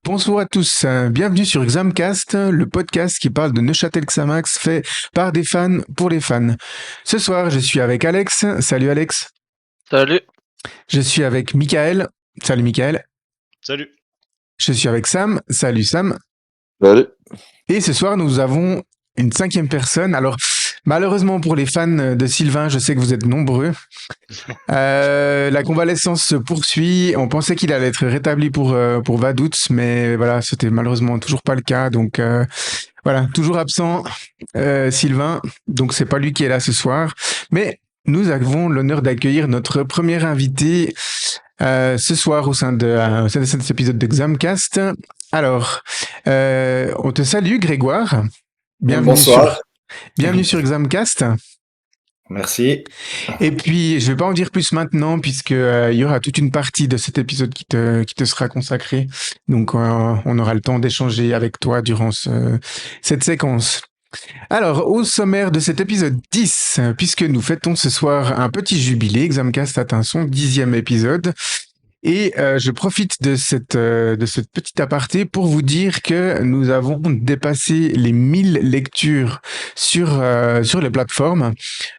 Bonjour à tous, bienvenue sur Xamcast, le podcast qui parle de Neuchâtel Xamax fait par des fans pour les fans. Ce soir, je suis avec Alex. Salut Alex. Salut. Je suis avec Michael. Salut Michael. Salut. Je suis avec Sam. Salut Sam. Salut. Et ce soir, nous avons une cinquième personne. Alors, malheureusement pour les fans de Sylvain, je sais que vous êtes nombreux. La convalescence se poursuit. On pensait qu'il allait être rétabli pour Vaduz, mais voilà, c'était malheureusement toujours pas le cas. Donc voilà, toujours absent Sylvain. Donc c'est pas lui qui est là ce soir. Mais nous avons l'honneur d'accueillir notre premier invité ce soir au sein de cet épisode de Xamcast. Alors, on te salue Grégoire. Bonsoir. Bienvenue sur Xamcast. Merci. Et puis, je vais pas en dire plus maintenant, puisque il y aura toute une partie de cet épisode qui te sera consacrée. Donc, on aura le temps d'échanger avec toi durant cette séquence. Alors, au sommaire de cet épisode 10, puisque nous fêtons ce soir un petit jubilé, Xamcast atteint son 10e épisode. Et je profite de cette petite aparté pour vous dire que nous avons dépassé les 1000 lectures sur les plateformes.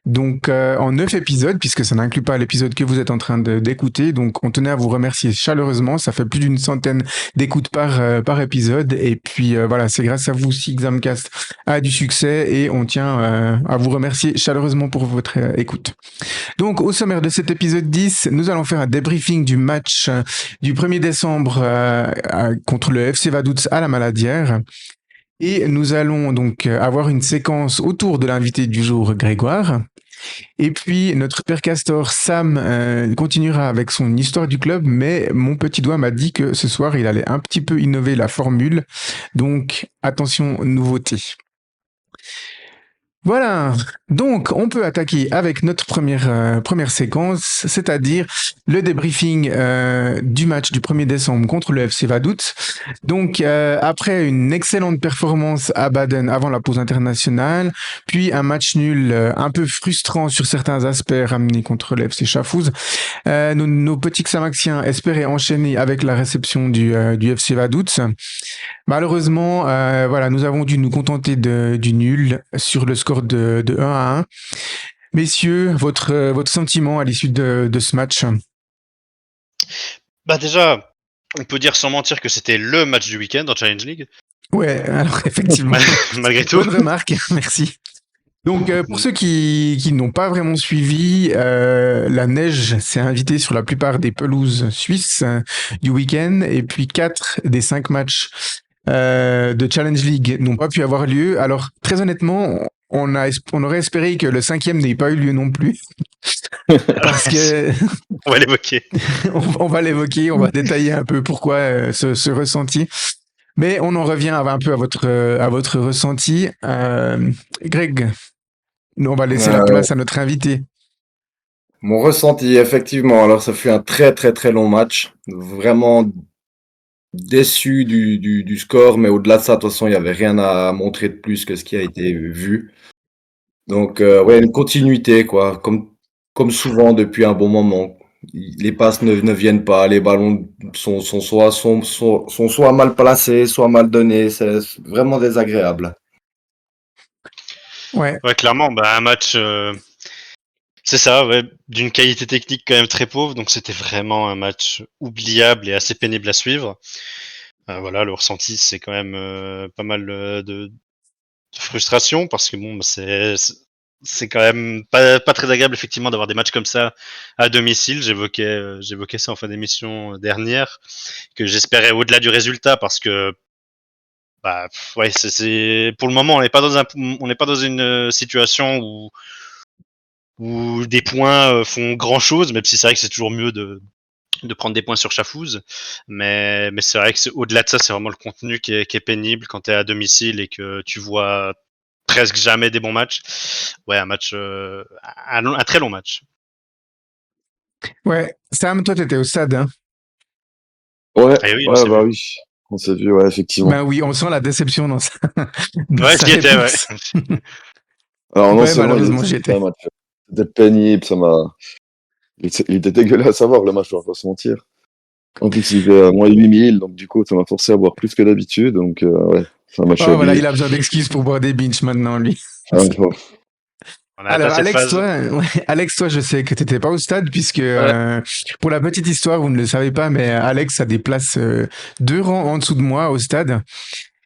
Donc en 9 épisodes, puisque ça n'inclut pas l'épisode que vous êtes en train d'écouter. Donc on tenait à vous remercier chaleureusement. Ça fait plus d'une centaine d'écoutes par épisode. Et puis voilà, c'est grâce à vous si Xamcast a du succès et on tient à vous remercier chaleureusement pour votre écoute. Donc, au sommaire de cet épisode 10, nous allons faire un débriefing du match du 1er décembre contre le FC Vaduz à la Maladière. Et nous allons donc avoir une séquence autour de l'invité du jour, Grégoire. Et puis, notre père Castor, Sam, continuera avec son histoire du club, mais mon petit doigt m'a dit que ce soir, il allait un petit peu innover la formule. Donc, attention, nouveauté. Voilà, donc on peut attaquer avec notre première séquence, c'est-à-dire le débriefing du match du 1er décembre contre le FC Vaduz. Donc après une excellente performance à Baden avant la pause internationale, puis un match nul un peu frustrant sur certains aspects ramenés contre le FC Schaffhouse, nos petits Xamaxiens espéraient enchaîner avec la réception du FC Vaduz. Malheureusement, voilà, nous avons dû nous contenter du nul sur le score de 1-1. Messieurs, votre sentiment à l'issue de ce match? Bah déjà, on peut dire sans mentir que c'était le match du week-end en Challenge League. Ouais, alors effectivement. Malgré tout. Bonne remarque, merci. Donc, pour ceux qui n'ont pas vraiment suivi, la neige s'est invitée sur la plupart des pelouses suisses du week-end, et puis 4 des 5 matchs de Challenge League n'ont pas pu avoir lieu. Alors, très honnêtement, on aurait espéré que le 5e n'ait pas eu lieu non plus. Parce que... on va l'évoquer. on va l'évoquer, on va détailler un peu pourquoi ce ressenti. Mais on en revient un peu à votre ressenti. Greg, nous, on va laisser la place à notre invité. Mon ressenti, effectivement, alors ça fut un très très très long match. Vraiment déçu du score, mais au-delà de ça, de toute façon, il n'y avait rien à montrer de plus que ce qui a été vu. Donc, ouais, une continuité, quoi, comme souvent depuis un bon moment. Les passes ne viennent pas, les ballons sont soit mal placés, soit mal donnés. C'est vraiment désagréable. Ouais, clairement, un match, c'est ça, ouais, d'une qualité technique quand même très pauvre. Donc c'était vraiment un match oubliable et assez pénible à suivre. Voilà, le ressenti, c'est quand même pas mal de frustration parce que bon, c'est quand même pas très agréable effectivement d'avoir des matchs comme ça à domicile. J'évoquais ça en fin d'émission dernière, que j'espérais au-delà du résultat parce que ouais, c'est pour le moment on n'est pas dans une situation où des points font grand chose, même si c'est vrai que c'est toujours mieux de prendre des points sur Schaffhouse, mais c'est vrai que au-delà de ça, c'est vraiment le contenu qui est pénible quand tu es à domicile et que tu vois presque jamais des bons matchs. Ouais, un très long match. ouais. Sam, toi, t'étais au stade, hein? Ouais, Oui, oui. On s'est vu, ouais, effectivement. Ben oui, on sent la déception dans ça. Ouais, j'y étais, ouais. Alors non, Ouais, c'est vrai, malheureusement, j'y étais. un match. C'était pénible, il était dégueulasse à voir le match, on va pas se mentir. En plus, il fait moins 8000, donc du coup, ça m'a forcé à boire plus que d'habitude. Donc, ouais, c'est un match à Oh, voilà, oublier. il a besoin d'excuses pour boire des binges maintenant, lui. Ah, bon. On a atteint Alors, cette Alex, phase. toi, ouais, Alex, toi, je sais que t'étais pas au stade puisque, Ouais. pour la petite histoire, vous ne le savez pas, mais Alex a des places 2 rangs en dessous de moi au stade.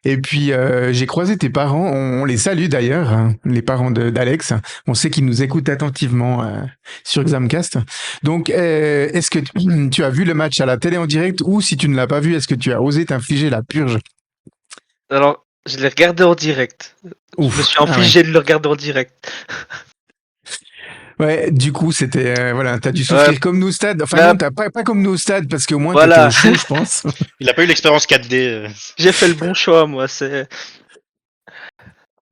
Et puis, j'ai croisé tes parents. On les salue d'ailleurs, hein, les parents d'Alex. On sait qu'ils nous écoutent attentivement sur Examcast. Donc, est-ce que tu as vu le match à la télé en direct ou si tu ne l'as pas vu, est-ce que tu as osé t'infliger la purge? Alors, je l'ai regardé en direct. Je me suis Ah ouais. infligé de le regarder en direct. Ouais, du coup, c'était voilà, t'as dû souffrir comme nous au stade. Enfin Là, non, t'as pas comme nous au stade parce qu'au moins t'étais voilà. au chaud, je pense. Il a pas eu l'expérience 4D. J'ai fait le bon choix, moi. C'est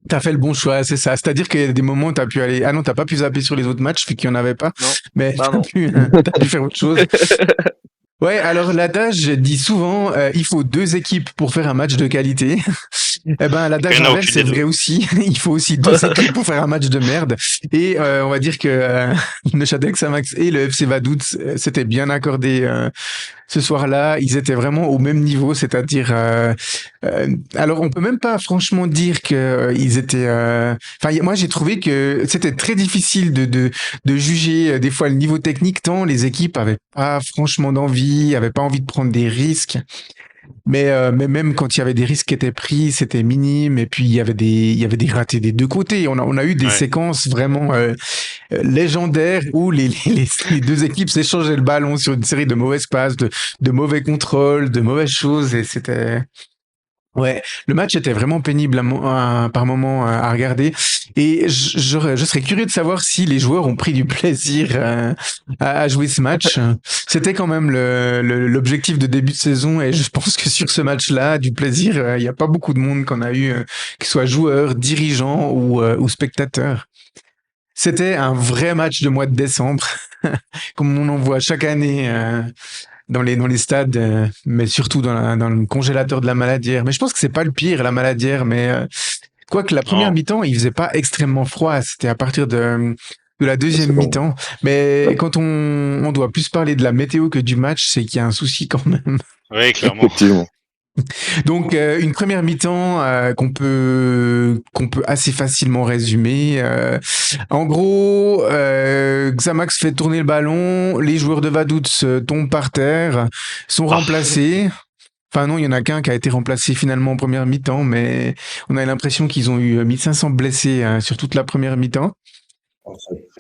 T'as fait le bon choix, c'est ça. C'est-à-dire qu'il y a des moments où t'as pu aller. Ah non, t'as pas pu zapper sur les autres matchs vu qu'il y en avait pas. non. Mais Bah non. t'as pu faire autre chose. Ouais, alors l'adage dit souvent, il faut 2 équipes pour faire un match de qualité. Eh ben, l'adage Il y en a inverse aucune c'est des vrai deux. aussi. Il faut aussi 2 équipes pour faire un match de merde. Et on va dire que Neuchâtel Xamax et le FC Vaduz s'étaient bien accordés ce soir-là. Ils étaient vraiment au même niveau, c'est-à-dire. Alors, on peut même pas franchement dire que ils étaient. Enfin, moi, j'ai trouvé que c'était très difficile de juger des fois le niveau technique tant les équipes avaient pas franchement d'envie, avaient pas envie de prendre des risques. Mais même quand il y avait des risques qui étaient pris, c'était minime. Et puis il y avait des ratés des 2 côtés. On a eu des Ouais. séquences vraiment légendaires où les 2 équipes s'échangeaient le ballon sur une série de mauvaises passes, de mauvais contrôles, de mauvaises choses. Et c'était ouais, le match était vraiment pénible par moment à regarder. Et je serais curieux de savoir si les joueurs ont pris du plaisir à jouer ce match. C'était quand même l'objectif de début de saison et je pense que sur ce match-là, du plaisir, il n'y a pas beaucoup de monde qu'on a eu, que ce soit joueurs, dirigeants ou spectateurs. C'était un vrai match de mois de décembre, comme on en voit chaque année dans les stades, mais surtout dans le congélateur de la Maladière. Mais je pense que c'est pas le pire, la Maladière, mais quoique la première Non. mi-temps, il faisait pas extrêmement froid. C'était à partir de la deuxième C'est bon. mi-temps. Mais quand on doit plus parler de la météo que du match, c'est qu'il y a un souci quand même. Oui, clairement. Effectivement. Donc une première mi-temps qu'on peut assez facilement résumer. En gros, Xamax fait tourner le ballon, les joueurs de Vaduz tombent par terre, sont remplacés. Enfin non, il y en a qu'un qui a été remplacé finalement en première mi-temps, mais on a l'impression qu'ils ont eu 1500 blessés sur toute la première mi-temps.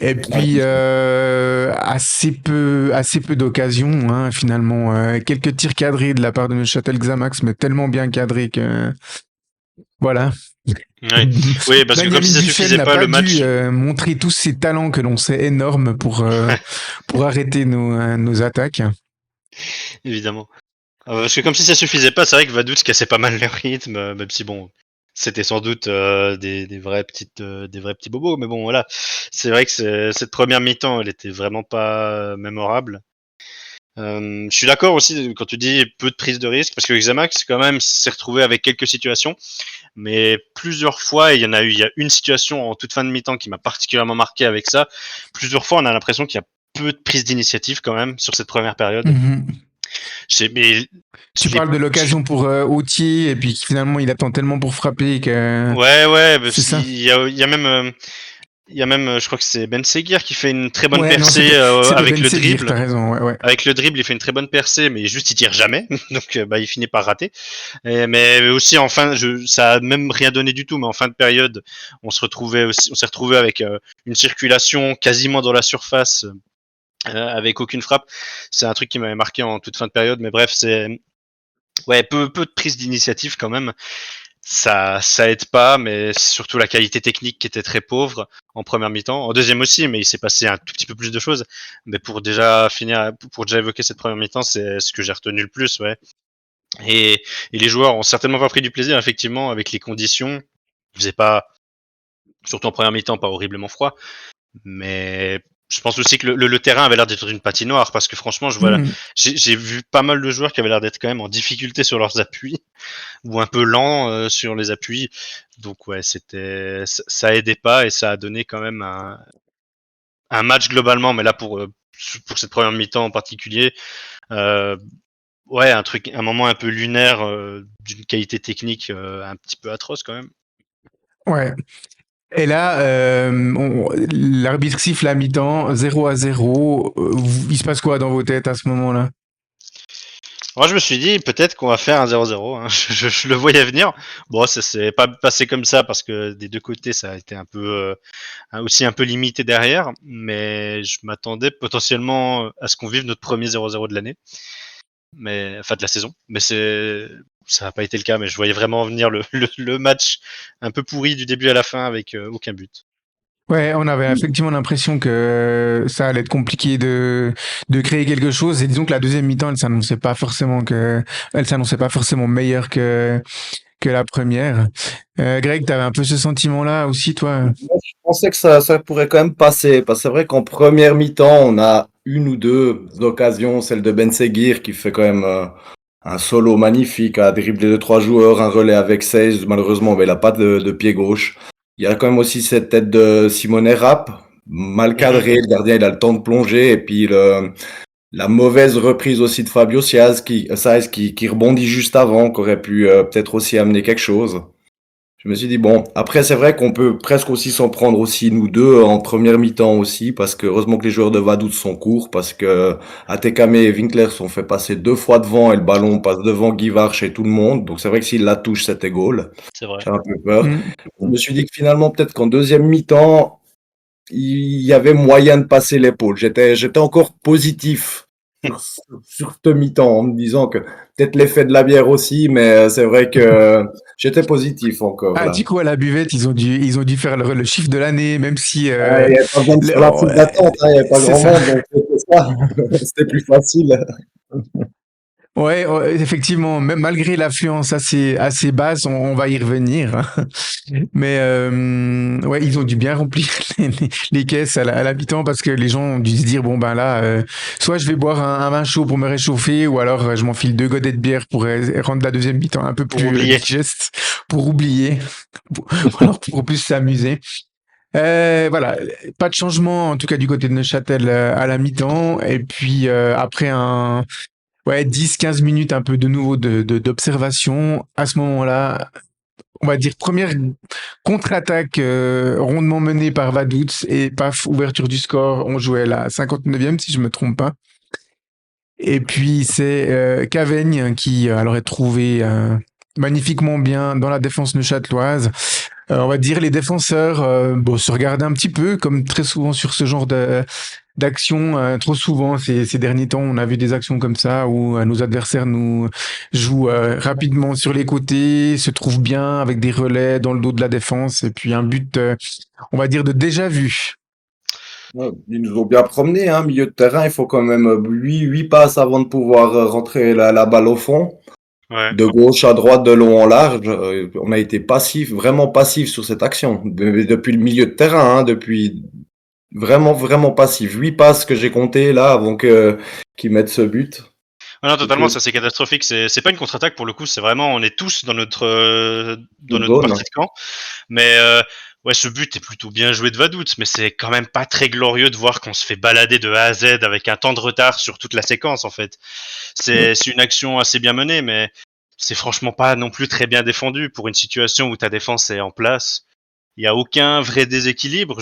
Et puis assez peu d'occasions hein, finalement. Quelques tirs cadrés de la part de Neuchâtel Xamax, mais tellement bien cadrés que voilà. Ouais. Oui, parce que comme Benjamin si ça Duchesne suffisait n'a pas, pas le dû match. montrer tous ses talents que l'on sait énormes pour arrêter nos attaques. Évidemment. Parce que comme si ça suffisait pas, c'est vrai que Vaduz cassait pas mal le rythme, même si bon, c'était sans doute des vrais des vrais petits bobos, mais bon voilà, c'est vrai que cette première mi-temps, elle était vraiment pas mémorable. Je suis d'accord aussi quand tu dis peu de prise de risque, parce que Xamax quand même s'est retrouvé avec quelques situations, mais plusieurs fois, il y a une situation en toute fin de mi-temps qui m'a particulièrement marqué avec ça. Plusieurs fois, on a l'impression qu'il y a peu de prise d'initiative quand même sur cette première période. Mais Tu parles de l'occasion pour Autier et puis finalement il attend tellement pour frapper que ouais, c'est ça. il y a même je crois que c'est Ben Seguir qui fait une très bonne Ouais, non, percée c'était avec Ben le Seguir, dribble. t'as raison, ouais, ouais. Avec le dribble, il fait une très bonne percée, mais juste il tire jamais, donc il finit par rater. Mais aussi en fin, ça a même rien donné du tout, mais en fin de période, on s'est retrouvé avec une circulation quasiment dans la surface, avec aucune frappe. C'est un truc qui m'avait marqué en toute fin de période, mais bref, c'est ouais peu de prise d'initiative quand même. Ça aide pas, mais surtout la qualité technique qui était très pauvre en première mi-temps. En deuxième aussi, mais il s'est passé un tout petit peu plus de choses. Mais pour déjà évoquer cette première mi-temps, c'est ce que j'ai retenu le plus, ouais. Et les joueurs ont certainement pas pris du plaisir, effectivement, avec les conditions. Il faisait pas, surtout en première mi-temps, pas horriblement froid. Mais je pense aussi que le terrain avait l'air d'être une patinoire, parce que franchement, j'ai vu pas mal de joueurs qui avaient l'air d'être quand même en difficulté sur leurs appuis ou un peu lent sur les appuis. Donc ouais, ça aidait pas et ça a donné quand même un match globalement, mais là pour cette première mi-temps en particulier, ouais, un moment un peu lunaire d'une qualité technique un petit peu atroce quand même. Ouais. Et là, l'arbitre siffle à mi-temps, 0-0. Il se passe quoi dans vos têtes à ce moment-là? Moi, je me suis dit peut-être qu'on va faire un 0-0. Hein. Je le voyais venir. Bon, ça s'est pas passé comme ça parce que des deux côtés, ça a été un peu aussi un peu limité derrière. Mais je m'attendais potentiellement à ce qu'on vive notre premier 0-0 de l'année, enfin de la saison. Mais ça n'a pas été le cas. Mais je voyais vraiment venir le match un peu pourri du début à la fin avec aucun but. Ouais, on avait effectivement l'impression que ça allait être compliqué de créer quelque chose. Et disons que la deuxième mi-temps, elle s'annonçait pas forcément meilleure que la première. Greg, t'avais un peu ce sentiment-là aussi, toi? Moi, je pensais que ça pourrait quand même passer, parce que c'est vrai qu'en première mi-temps, on a une ou deux occasions, celle de Ben Seguir qui fait quand même un solo magnifique, à dribbler deux, trois joueurs, un relais avec 16, malheureusement, mais il n'a pas de pied gauche. Il y a quand même aussi cette tête de Simone Rapp, mal cadré, le gardien il a le temps de plonger, et puis la mauvaise reprise aussi de Fabio Saez qui rebondit juste avant, qui aurait pu peut-être aussi amener quelque chose. Je me suis dit, bon, après, c'est vrai qu'on peut presque aussi s'en prendre aussi, nous deux, en première mi-temps aussi, parce que heureusement que les joueurs de Vaduz sont courts, parce que Atekame et Winkler sont fait passer deux fois devant et le ballon passe devant Guy Varche et tout le monde. Donc c'est vrai que s'il la touche, c'était goal. C'est vrai. J'ai un peu peur. Mm. Je me suis dit que finalement, peut-être qu'en deuxième mi-temps, il y avait moyen de passer l'épaule. J'étais encore positif sur ce mi-temps en me disant que peut-être l'effet de la bière aussi, mais c'est vrai que j'étais positif encore Ah, là. du coup, à la buvette, ils ont dû faire le chiffre de l'année, même si Ouais, il n'y avait pas besoin de faire la file d'attente, hein, il n'y avait pas c'est grand ça. monde, donc c'était ça. C'était plus facile. Ouais, ouais, effectivement, même malgré l'affluence assez basse, on va y revenir, hein. Mais ouais, ils ont dû bien remplir les caisses à l'habitant parce que les gens ont dû se dire bon ben là, soit je vais boire un vin chaud pour me réchauffer, ou alors je m'enfile 2 godets de bière pour rendre la deuxième mi-temps un peu Pour plus oublier. digeste, pour oublier, ou alors pour plus s'amuser. Voilà, pas de changement en tout cas du côté de Neuchâtel à la mi-temps, et puis après ouais, 10-15 minutes un peu de nouveau d'observation. À ce moment-là, on va dire première contre-attaque rondement menée par Vaduz, et paf, ouverture du score. On jouait la 59e si je me trompe pas. Et puis c'est Caveigne qui l'aurait trouvé magnifiquement bien dans la défense neuchâteloise. On va dire les défenseurs bon, se regardaient un petit peu, comme très souvent sur ce genre d'action. Trop souvent ces derniers temps, on a vu des actions comme ça où nos adversaires nous jouent rapidement sur les côtés, se trouvent bien avec des relais dans le dos de la défense, et puis un but, on va dire, de déjà vu. Ouais, ils nous ont bien promené, hein, milieu de terrain. Il faut quand même 8 passes avant de pouvoir rentrer la balle au fond. Ouais. De gauche à droite, de long en large. On a été passif, vraiment passif sur cette action. Depuis le milieu de terrain, hein, depuis vraiment, vraiment passif. 8 passes que j'ai comptées là avant qu'ils mettent ce but. Ah non, totalement, ça c'est catastrophique. C'est pas une contre-attaque pour le coup, c'est vraiment on est tous dans notre Zone. partie de camp. Mais ouais, ce but est plutôt bien joué de Vaduz, mais c'est quand même pas très glorieux de voir qu'on se fait balader de A à Z avec un temps de retard sur toute la séquence en fait. C'est une action assez bien menée, mais c'est franchement pas non plus très bien défendu pour une situation où ta défense est en place. Il y a aucun vrai déséquilibre.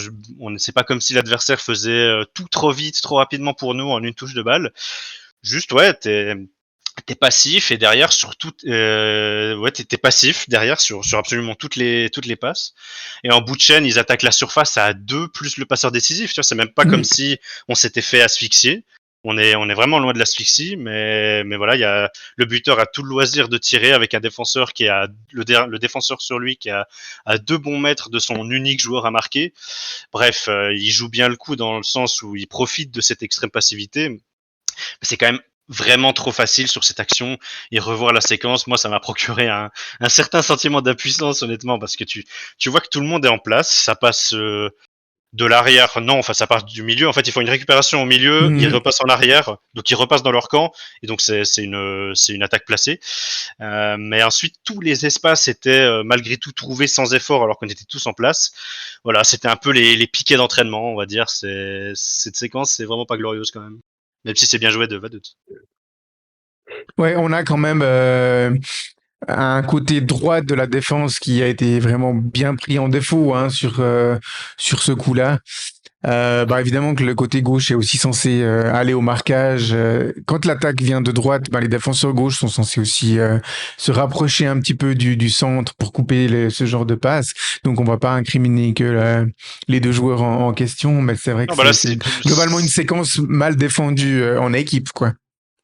C'est pas comme si l'adversaire faisait tout trop vite, trop rapidement pour nous en une touche de balle. Juste ouais, t'es passif et derrière sur tout ouais t'es passif derrière sur absolument toutes les passes, et en bout de chaîne ils attaquent la surface à deux plus le passeur décisif, tu vois, c'est même pas comme si on s'était fait asphyxier. On est vraiment loin de l'asphyxie, mais voilà, il y a le buteur a tout le loisir de tirer avec un défenseur qui a le défenseur sur lui qui a à 2 bons mètres de son unique joueur à marquer. Bref, il joue bien le coup dans le sens où il profite de cette extrême passivité. Mais c'est quand même vraiment trop facile sur cette action, et revoir la séquence, moi ça m'a procuré un certain sentiment d'impuissance honnêtement, parce que tu vois que tout le monde est en place, ça passe de l'arrière, non, enfin ça part du milieu, en fait ils font une récupération au milieu, ils Mhm. repassent en arrière, donc ils repassent dans leur camp, et donc c'est une attaque placée. Mais ensuite tous les espaces étaient malgré tout trouvés sans effort alors qu'on était tous en place. Voilà, c'était un peu les piquets d'entraînement, on va dire. Cette séquence c'est vraiment pas glorieuse quand même si c'est bien joué de Vaduz. Ouais, on a quand même un côté droit de la défense qui a été vraiment bien pris en défaut hein, sur ce coup-là. Bah évidemment que le côté gauche est aussi censé aller au marquage. Quand l'attaque vient de droite, bah, les défenseurs gauche sont censés aussi se rapprocher un petit peu du centre pour couper ce genre de passe. Donc on va pas incriminer que les deux joueurs en question, mais c'est vrai que Non, bah là, c'est globalement une séquence mal défendue en équipe, quoi.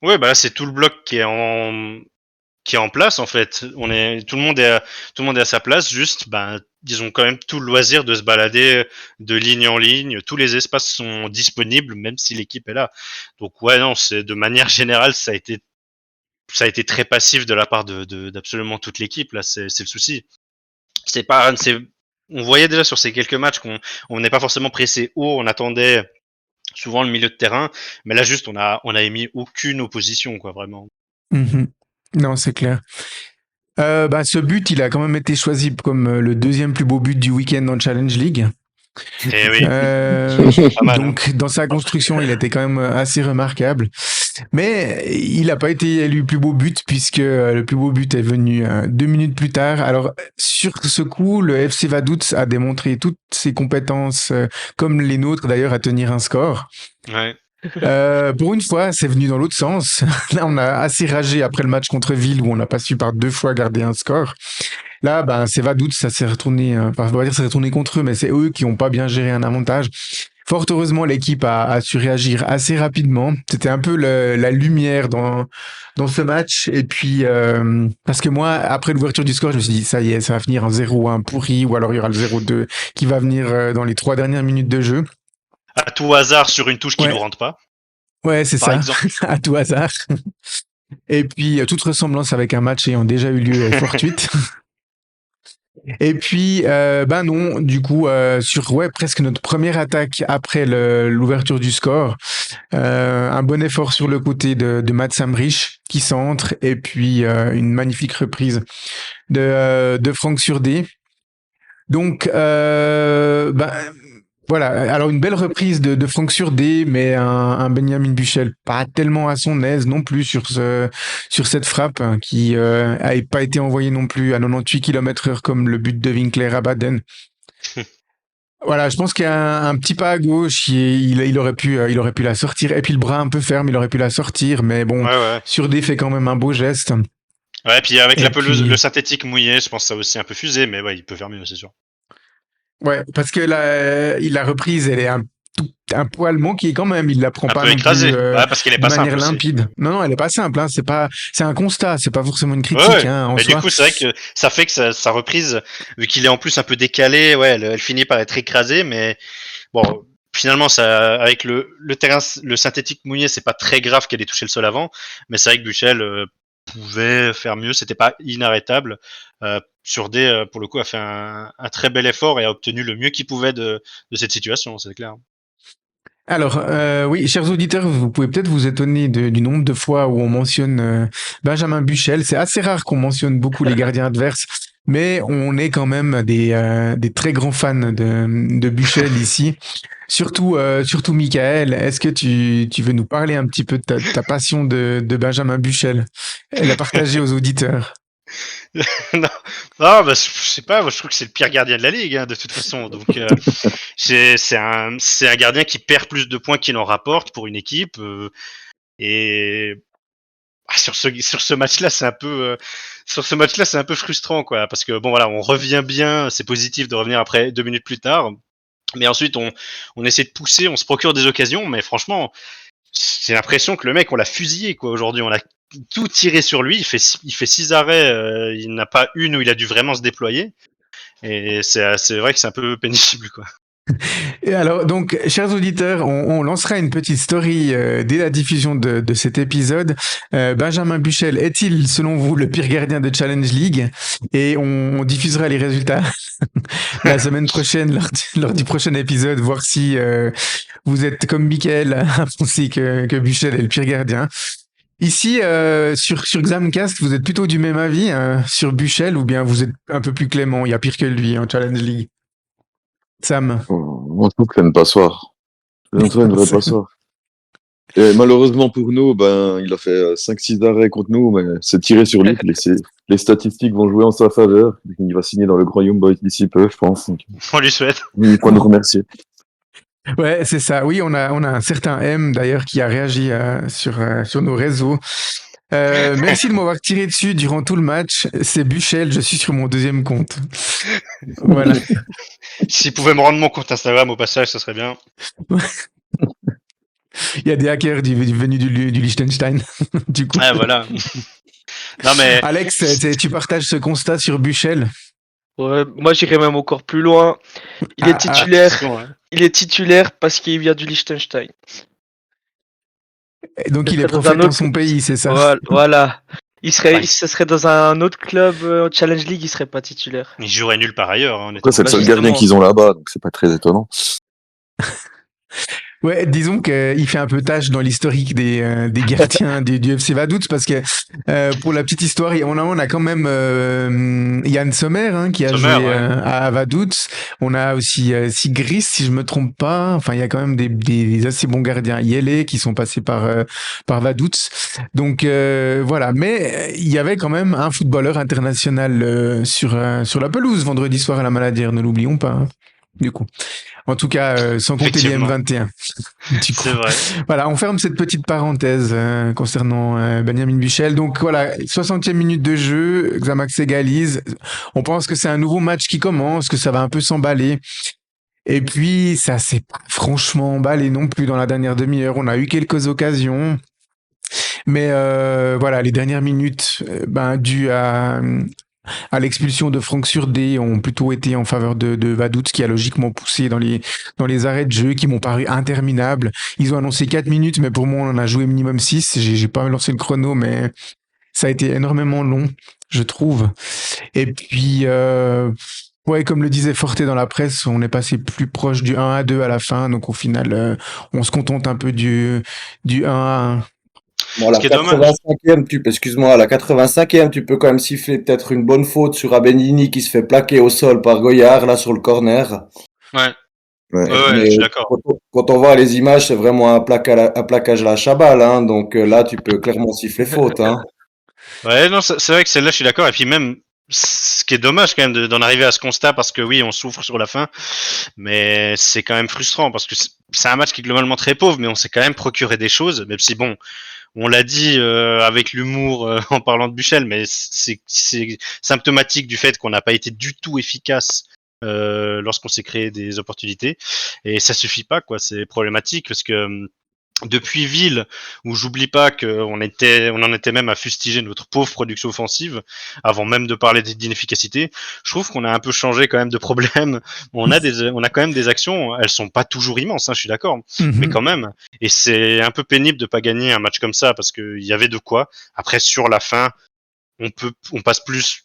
ouais, bah là, c'est tout le bloc qui est en place en fait. Tout le monde est à sa place. Juste, ben, ils ont quand même tout le loisir de se balader de ligne en ligne. Tous les espaces sont disponibles, même si l'équipe est là. Donc ouais, non, c'est de manière générale, ça a été très passif de la part d'absolument toute l'équipe. Là, c'est le souci. C'est pas, c'est, on voyait déjà sur ces quelques matchs on n'est pas forcément pressé haut. On attendait souvent le milieu de terrain, mais là juste on a émis aucune opposition quoi vraiment. Mhm. Non, c'est clair. Bah, ce but, il a quand même été choisi comme le deuxième plus beau but du week-end en Challenge League. Et oui, pas mal. Hein. Donc, dans sa construction, il était quand même assez remarquable. Mais il n'a pas été élu plus beau but puisque le plus beau but est venu 2 minutes plus tard. Alors, sur ce coup, le FC Vaduz a démontré toutes ses compétences, comme les nôtres d'ailleurs, à tenir un score. Ouais. Pour une fois, c'est venu dans l'autre sens. Là, on a assez ragé après le match contre Ville où on n'a pas su par 2 fois garder un score. Là, ben, c'est Vaduz, ça s'est retourné, enfin, je vais pas dire que c'est retourné contre eux, mais c'est eux qui n'ont pas bien géré un avantage. Fort heureusement, l'équipe a su réagir assez rapidement. C'était un peu la lumière dans ce match. Et puis, parce que moi, après l'ouverture du score, je me suis dit, ça y est, ça va finir en 0-1 pourri, ou alors il y aura le 0-2 qui va venir dans les 3 dernières minutes de jeu. À tout hasard sur une touche qui Ouais. nous rentre pas. Ouais, c'est Par ça, exemple. à tout hasard. Et puis, toute ressemblance avec un match ayant déjà eu lieu est fortuite. Et puis, ben non, du coup, sur presque notre première attaque après l'ouverture du score, un bon effort sur le côté de Mats Samrich qui centre, et puis une magnifique reprise de Franck Surdé. Donc, ben, voilà. Alors une belle reprise de Franck Surdé, mais un Benjamin Buchel pas tellement à son aise non plus sur cette frappe hein, qui a pas été envoyée non plus à 98 km/h comme le but de Winkler à Baden. Voilà, je pense qu'il y a un petit pas à gauche, il aurait pu la sortir, et puis le bras un peu ferme, il aurait pu la sortir, mais bon, Ouais. Surdé fait quand même un beau geste. Ouais, puis avec Et la pelouse, puis, le synthétique mouillé, je pense que ça a aussi un peu fusé, mais ouais, il peut faire mieux, c'est sûr. ouais, parce que la reprise, elle est un poil manquée quand même. Il la prend Un pas peu non écrasé. plus Ouais, parce qu'elle est de pas manière simple aussi. limpide. Non, elle est pas simple. Hein. C'est un constat. C'est pas forcément une critique Ouais. hein, en Mais du soi. coup, c'est vrai que ça fait que sa reprise, vu qu'il est en plus un peu décalé, ouais, elle finit par être écrasée, mais bon, finalement, ça, avec le terrain, le synthétique mouillé, c'est pas très grave qu'elle ait touché le sol avant, mais c'est vrai que Buchel pouvait faire mieux, c'était pas inarrêtable. Surdé, pour le coup, a fait un très bel effort et a obtenu le mieux qu'il pouvait de cette situation, c'est clair. Alors, oui, chers auditeurs, vous pouvez peut-être vous étonner du nombre de fois où on mentionne Benjamin Buchel. C'est assez rare qu'on mentionne beaucoup les gardiens adverses, mais on est quand même des très grands fans de Buchel ici. Surtout Michael. Est-ce que tu veux nous parler un petit peu de ta passion de Benjamin Buchel et la partager aux auditeurs? non, bah, je sais pas, moi, je trouve que c'est le pire gardien de la ligue, hein, de toute façon. Donc, c'est un gardien qui perd plus de points qu'il en rapporte pour une équipe. Et sur ce match-là, sur ce match-là, c'est un peu frustrant, quoi, parce que bon, voilà, on revient bien, c'est positif de revenir après 2 minutes plus tard, mais ensuite on essaie de pousser, on se procure des occasions, mais franchement, j'ai l'impression que le mec, on l'a fusillé, quoi. Aujourd'hui, on a tout tiré sur lui. Il fait 6 arrêts. Il n'a pas une où il a dû vraiment se déployer. Et c'est vrai que c'est un peu pénible, quoi. Et alors, donc, chers auditeurs, on lancera une petite story dès la diffusion de cet épisode. Benjamin Buchel est-il, selon vous, le pire gardien de Challenge League? Et on diffusera les résultats la semaine prochaine lors du prochain épisode, voir si vous êtes comme Michael à penser que Buchel est le pire gardien. Ici, sur Xamcast, vous êtes plutôt du même avis sur Buchel, ou bien vous êtes un peu plus clément? Il y a pire que lui en Challenge League. Sam. Moi, je trouve que c'est une passoire. C'est une vraie passoire. Et malheureusement pour nous, il a fait 5-6 arrêts contre nous, mais c'est tiré sur lui. Les statistiques vont jouer en sa faveur. Il va signer dans le Grand Young Boys d'ici peu, je pense. Donc, On lui souhaite. il faut nous remercier. Ouais, c'est ça. Oui, on a un certain M d'ailleurs qui a réagi sur nos réseaux. Merci de m'avoir tiré dessus durant tout le match. C'est Buchel, je suis sur mon deuxième compte. Voilà. S'il pouvait me rendre mon compte Instagram au passage, ça serait bien. Il y a des hackers venus du Liechtenstein, du coup. Ouais, voilà. Non, mais Alex, tu partages ce constat sur Buchel? Ouais, moi j'irais même encore plus loin. Il est titulaire. attention, hein. Il est titulaire parce qu'il vient du Liechtenstein. Donc il est Dans un prophète en autre- son pays, c'est ça? Voilà. Ouais. Ce serait dans un autre club Challenge League, il serait pas titulaire. Il jouerait nulle part ailleurs. Hein, Après, c'est le Bah, seul justement. gardien qu'ils ont là-bas, donc c'est pas très étonnant. Ouais, disons qu'il fait un peu tâche dans l'historique des gardiens du FC Vaduz parce que pour la petite histoire, on a quand même Yann Sommer hein, qui a Sommer, joué ouais. à Vaduz. On a aussi Sigris, si je me trompe pas. Enfin, il y a quand même des assez bons gardiens. Yele qui sont passés par Vaduz. Donc voilà. Mais il y avait quand même un footballeur international sur la pelouse vendredi soir à la Maladière. Ne l'oublions pas. Hein, du coup. En tout cas, sans compter les Effectivement. M21. Du coup, C'est vrai. voilà, on ferme cette petite parenthèse concernant Benjamin Buchel. Donc voilà, 60e minute de jeu, Xamax égalise. On pense que c'est un nouveau match qui commence, que ça va un peu s'emballer. Et puis, ça s'est pas franchement emballé non plus dans la dernière demi-heure. On a eu quelques occasions. Mais voilà, les dernières minutes, dues à l'expulsion de Franck Surdé ont plutôt été en faveur de Vaduz qui a logiquement poussé dans les arrêts de jeu qui m'ont paru interminables. Ils ont annoncé 4 minutes, mais pour moi, on en a joué minimum 6. J'ai pas lancé le chrono, mais ça a été énormément long, je trouve. Et puis, ouais, comme le disait Forte dans la presse, on est passé plus proche du 1-2 à la fin. Donc au final, on se contente un peu du 1-1. Bon, à la Ce qui est dommage. 85e, excuse-moi, à la 85e, tu peux quand même siffler peut-être une bonne faute sur Abenini qui se fait plaquer au sol par Goyard, là, sur le corner. Ouais. Ouais. Ouais, Mais je suis d'accord. quand on voit les images, c'est vraiment un plaquage à la Chabal, hein. Donc là, tu peux clairement siffler faute, hein. Ouais, non, c'est vrai que celle-là, je suis d'accord. Et puis même, ce qui est dommage quand même d'en arriver à ce constat, parce que oui, on souffre sur la fin, mais c'est quand même frustrant, parce que c'est un match qui est globalement très pauvre, mais on s'est quand même procuré des choses, même si bon, on l'a dit avec l'humour en parlant de Buchel, mais c'est symptomatique du fait qu'on n'a pas été du tout efficace lorsqu'on s'est créé des opportunités, et ça suffit pas, quoi. C'est problématique, parce que depuis Ville, où j'oublie pas qu'on en était même à fustiger notre pauvre production offensive, avant même de parler d'inefficacité. Je trouve qu'on a un peu changé quand même de problème. On a quand même des actions, elles sont pas toujours immenses, hein, je suis d'accord, mais quand même. Et c'est un peu pénible de pas gagner un match comme ça, parce qu'il y avait de quoi. Après, sur la fin, on passe plus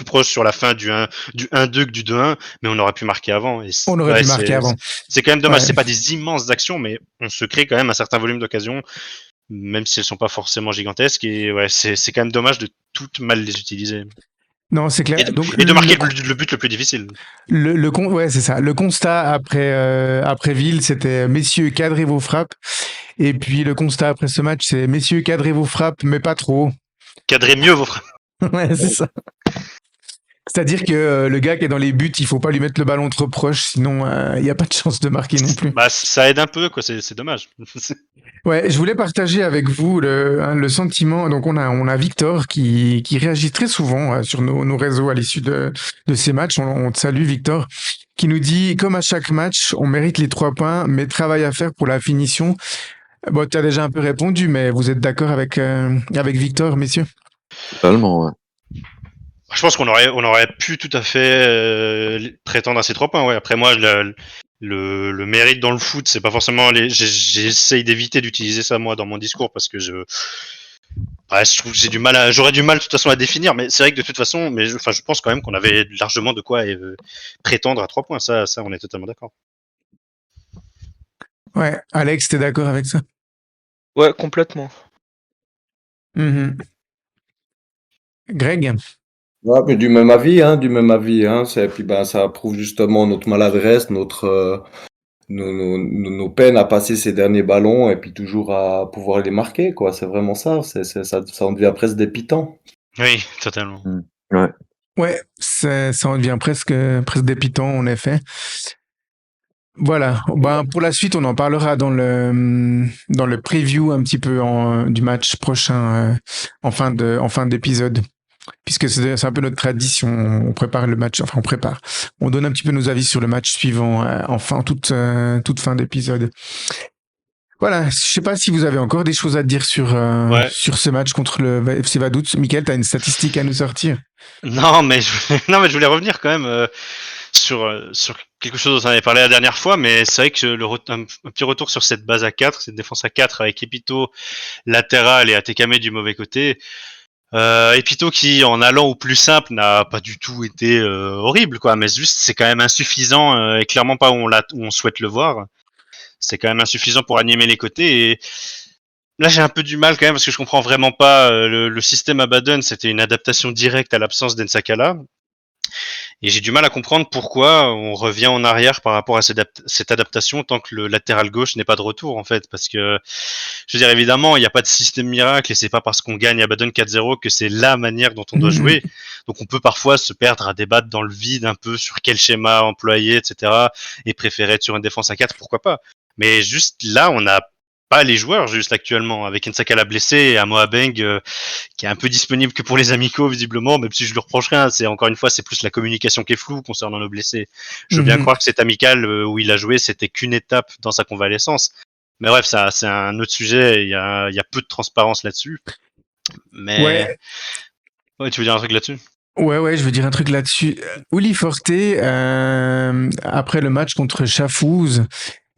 proche sur la fin du 1-2 que du 2-1, mais on aurait pu marquer avant. On aurait pu marquer avant. C'est quand même dommage. Ouais. C'est pas des immenses actions, mais on se crée quand même un certain volume d'occasions, même si elles sont pas forcément gigantesques. Et ouais, c'est quand même dommage de toutes mal les utiliser. Non, c'est clair. Et de marquer le but le plus difficile. Ouais, c'est ça. Le constat après Ville, c'était messieurs, cadrez vos frappes. Et puis le constat après ce match, c'est messieurs, cadrez vos frappes, mais pas trop. Cadrez mieux vos frappes. Ouais, c'est ça. C'est-à-dire que le gars qui est dans les buts, il faut pas lui mettre le ballon trop proche, sinon il y a pas de chance de marquer non plus. Bah, ça aide un peu, quoi. C'est dommage. Ouais, je voulais partager avec vous le sentiment. Donc on a Victor qui réagit très souvent sur nos réseaux à l'issue de ces matchs. On te salue Victor, qui nous dit comme à chaque match, on mérite les 3 points, mais travail à faire pour la finition. Bon, tu as déjà un peu répondu, mais vous êtes d'accord avec Victor, messieurs? Totalement, ouais. Je pense qu'on aurait pu tout à fait prétendre à ces 3 points. Ouais. Après moi, le mérite dans le foot, c'est pas forcément j'essaye d'éviter d'utiliser ça moi dans mon discours, parce que je trouve que j'aurais du mal de toute façon à définir, mais c'est vrai que de toute façon, je pense quand même qu'on avait largement de quoi prétendre à 3 points. Ça, on est totalement d'accord. Ouais, Alex, t'es d'accord avec ça? Ouais, complètement. Greg? Ouais, mais du même avis, hein. Et puis ça prouve justement notre maladresse, nos peines à passer ces derniers ballons et puis toujours à pouvoir les marquer, quoi. C'est vraiment ça. Ça en devient presque dépitant. Oui, totalement. Ouais. Ouais, ça en devient presque dépitant, en effet. Voilà. Ben, pour la suite, on en parlera dans le preview un petit peu du match prochain, en fin d'épisode. Puisque c'est un peu notre tradition, on prépare le match, enfin on prépare. On donne un petit peu nos avis sur le match suivant, toute fin d'épisode. Voilà, je sais pas si vous avez encore des choses à dire Ouais. sur ce match contre le FC Vaduz. Mickaël, t'as une statistique à nous sortir? Non, mais non, mais je voulais revenir quand même sur quelque chose dont on avait parlé la dernière fois, mais c'est vrai que un petit retour sur cette base à 4, cette défense à 4 avec Epito latéral et Atekame du mauvais côté. Epito qui, en allant au plus simple, n'a pas du tout été horrible, quoi, mais juste c'est quand même insuffisant et clairement pas où on souhaite le voir. C'est quand même insuffisant pour animer les côtés et là j'ai un peu du mal quand même parce que je comprends vraiment pas le système à Baden, c'était une adaptation directe à l'absence d'Ensakala. Et j'ai du mal à comprendre pourquoi on revient en arrière par rapport à cette adaptation tant que le latéral gauche n'est pas de retour en fait. Parce que, je veux dire, évidemment, il n'y a pas de système miracle et c'est pas parce qu'on gagne à Baden 4-0 que c'est la manière dont on doit jouer. Donc on peut parfois se perdre à débattre dans le vide un peu sur quel schéma employer, etc. et préférer être sur une défense à 4, pourquoi pas. Mais juste là, on n'a pas les joueurs juste actuellement avec Nsakala blessé et un Moabeng qui est un peu disponible que pour les amicaux visiblement, même si je le reproche rien. C'est encore une fois, c'est plus la communication qui est floue concernant nos blessés. Je veux bien croire que cet amical où il a joué, c'était qu'une étape dans sa convalescence. Mais bref, ça, c'est un autre sujet. Il y a peu de transparence là-dessus. Mais ouais, tu veux dire un truc là-dessus? Ouais, je veux dire un truc là-dessus. Uli Forte, après le match contre Chafouz,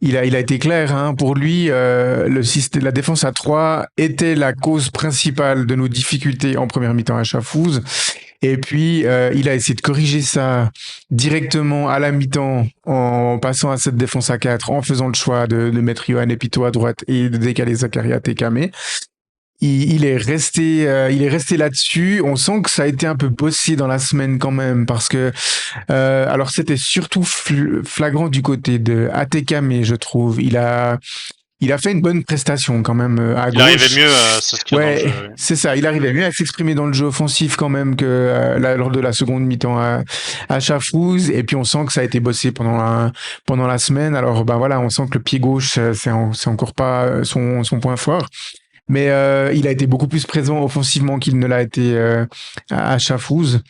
il a été clair, hein. Pour lui, la défense à 3 était la cause principale de nos difficultés en première mi-temps à Chafouz. Et puis, il a essayé de corriger ça directement à la mi-temps en passant à cette défense à 4, en faisant le choix de mettre Johan Epito à droite et de décaler Zakaria Tekame. Il est resté là-dessus. On sent que ça a été un peu bossé dans la semaine quand même parce que alors c'était surtout flagrant du côté de Atekame, je trouve. Il a fait une bonne prestation quand même à Il gauche. arrivait mieux à s'inscrire dans le jeu. Ouais. C'est ça. Il arrivait mieux à s'exprimer dans le jeu offensif quand même que lors de la seconde mi-temps à Chafouz. Et puis on sent que ça a été bossé pendant la semaine. Alors ben voilà, on sent que le pied gauche c'est encore pas son point fort. Mais il a été beaucoup plus présent offensivement qu'il ne l'a été à Chafouz.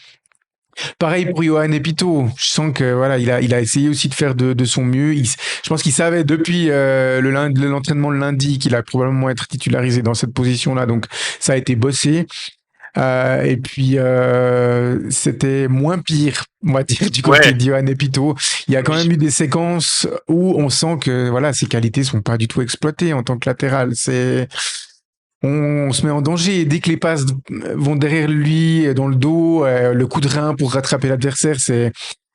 Pareil pour Johan Epito. Je sens que voilà, il a essayé aussi de faire de son mieux. Je pense qu'il savait depuis l'entraînement le lundi qu'il allait probablement être titularisé dans cette position-là. Donc ça a été bossé. Et puis c'était moins pire, on va dire, du côté de Johan Epito. Il y a quand même eu des séquences où on sent que voilà, ses qualités sont pas du tout exploitées en tant que latéral. On se met en danger. Dès que les passes vont derrière lui, dans le dos, le coup de rein pour rattraper l'adversaire,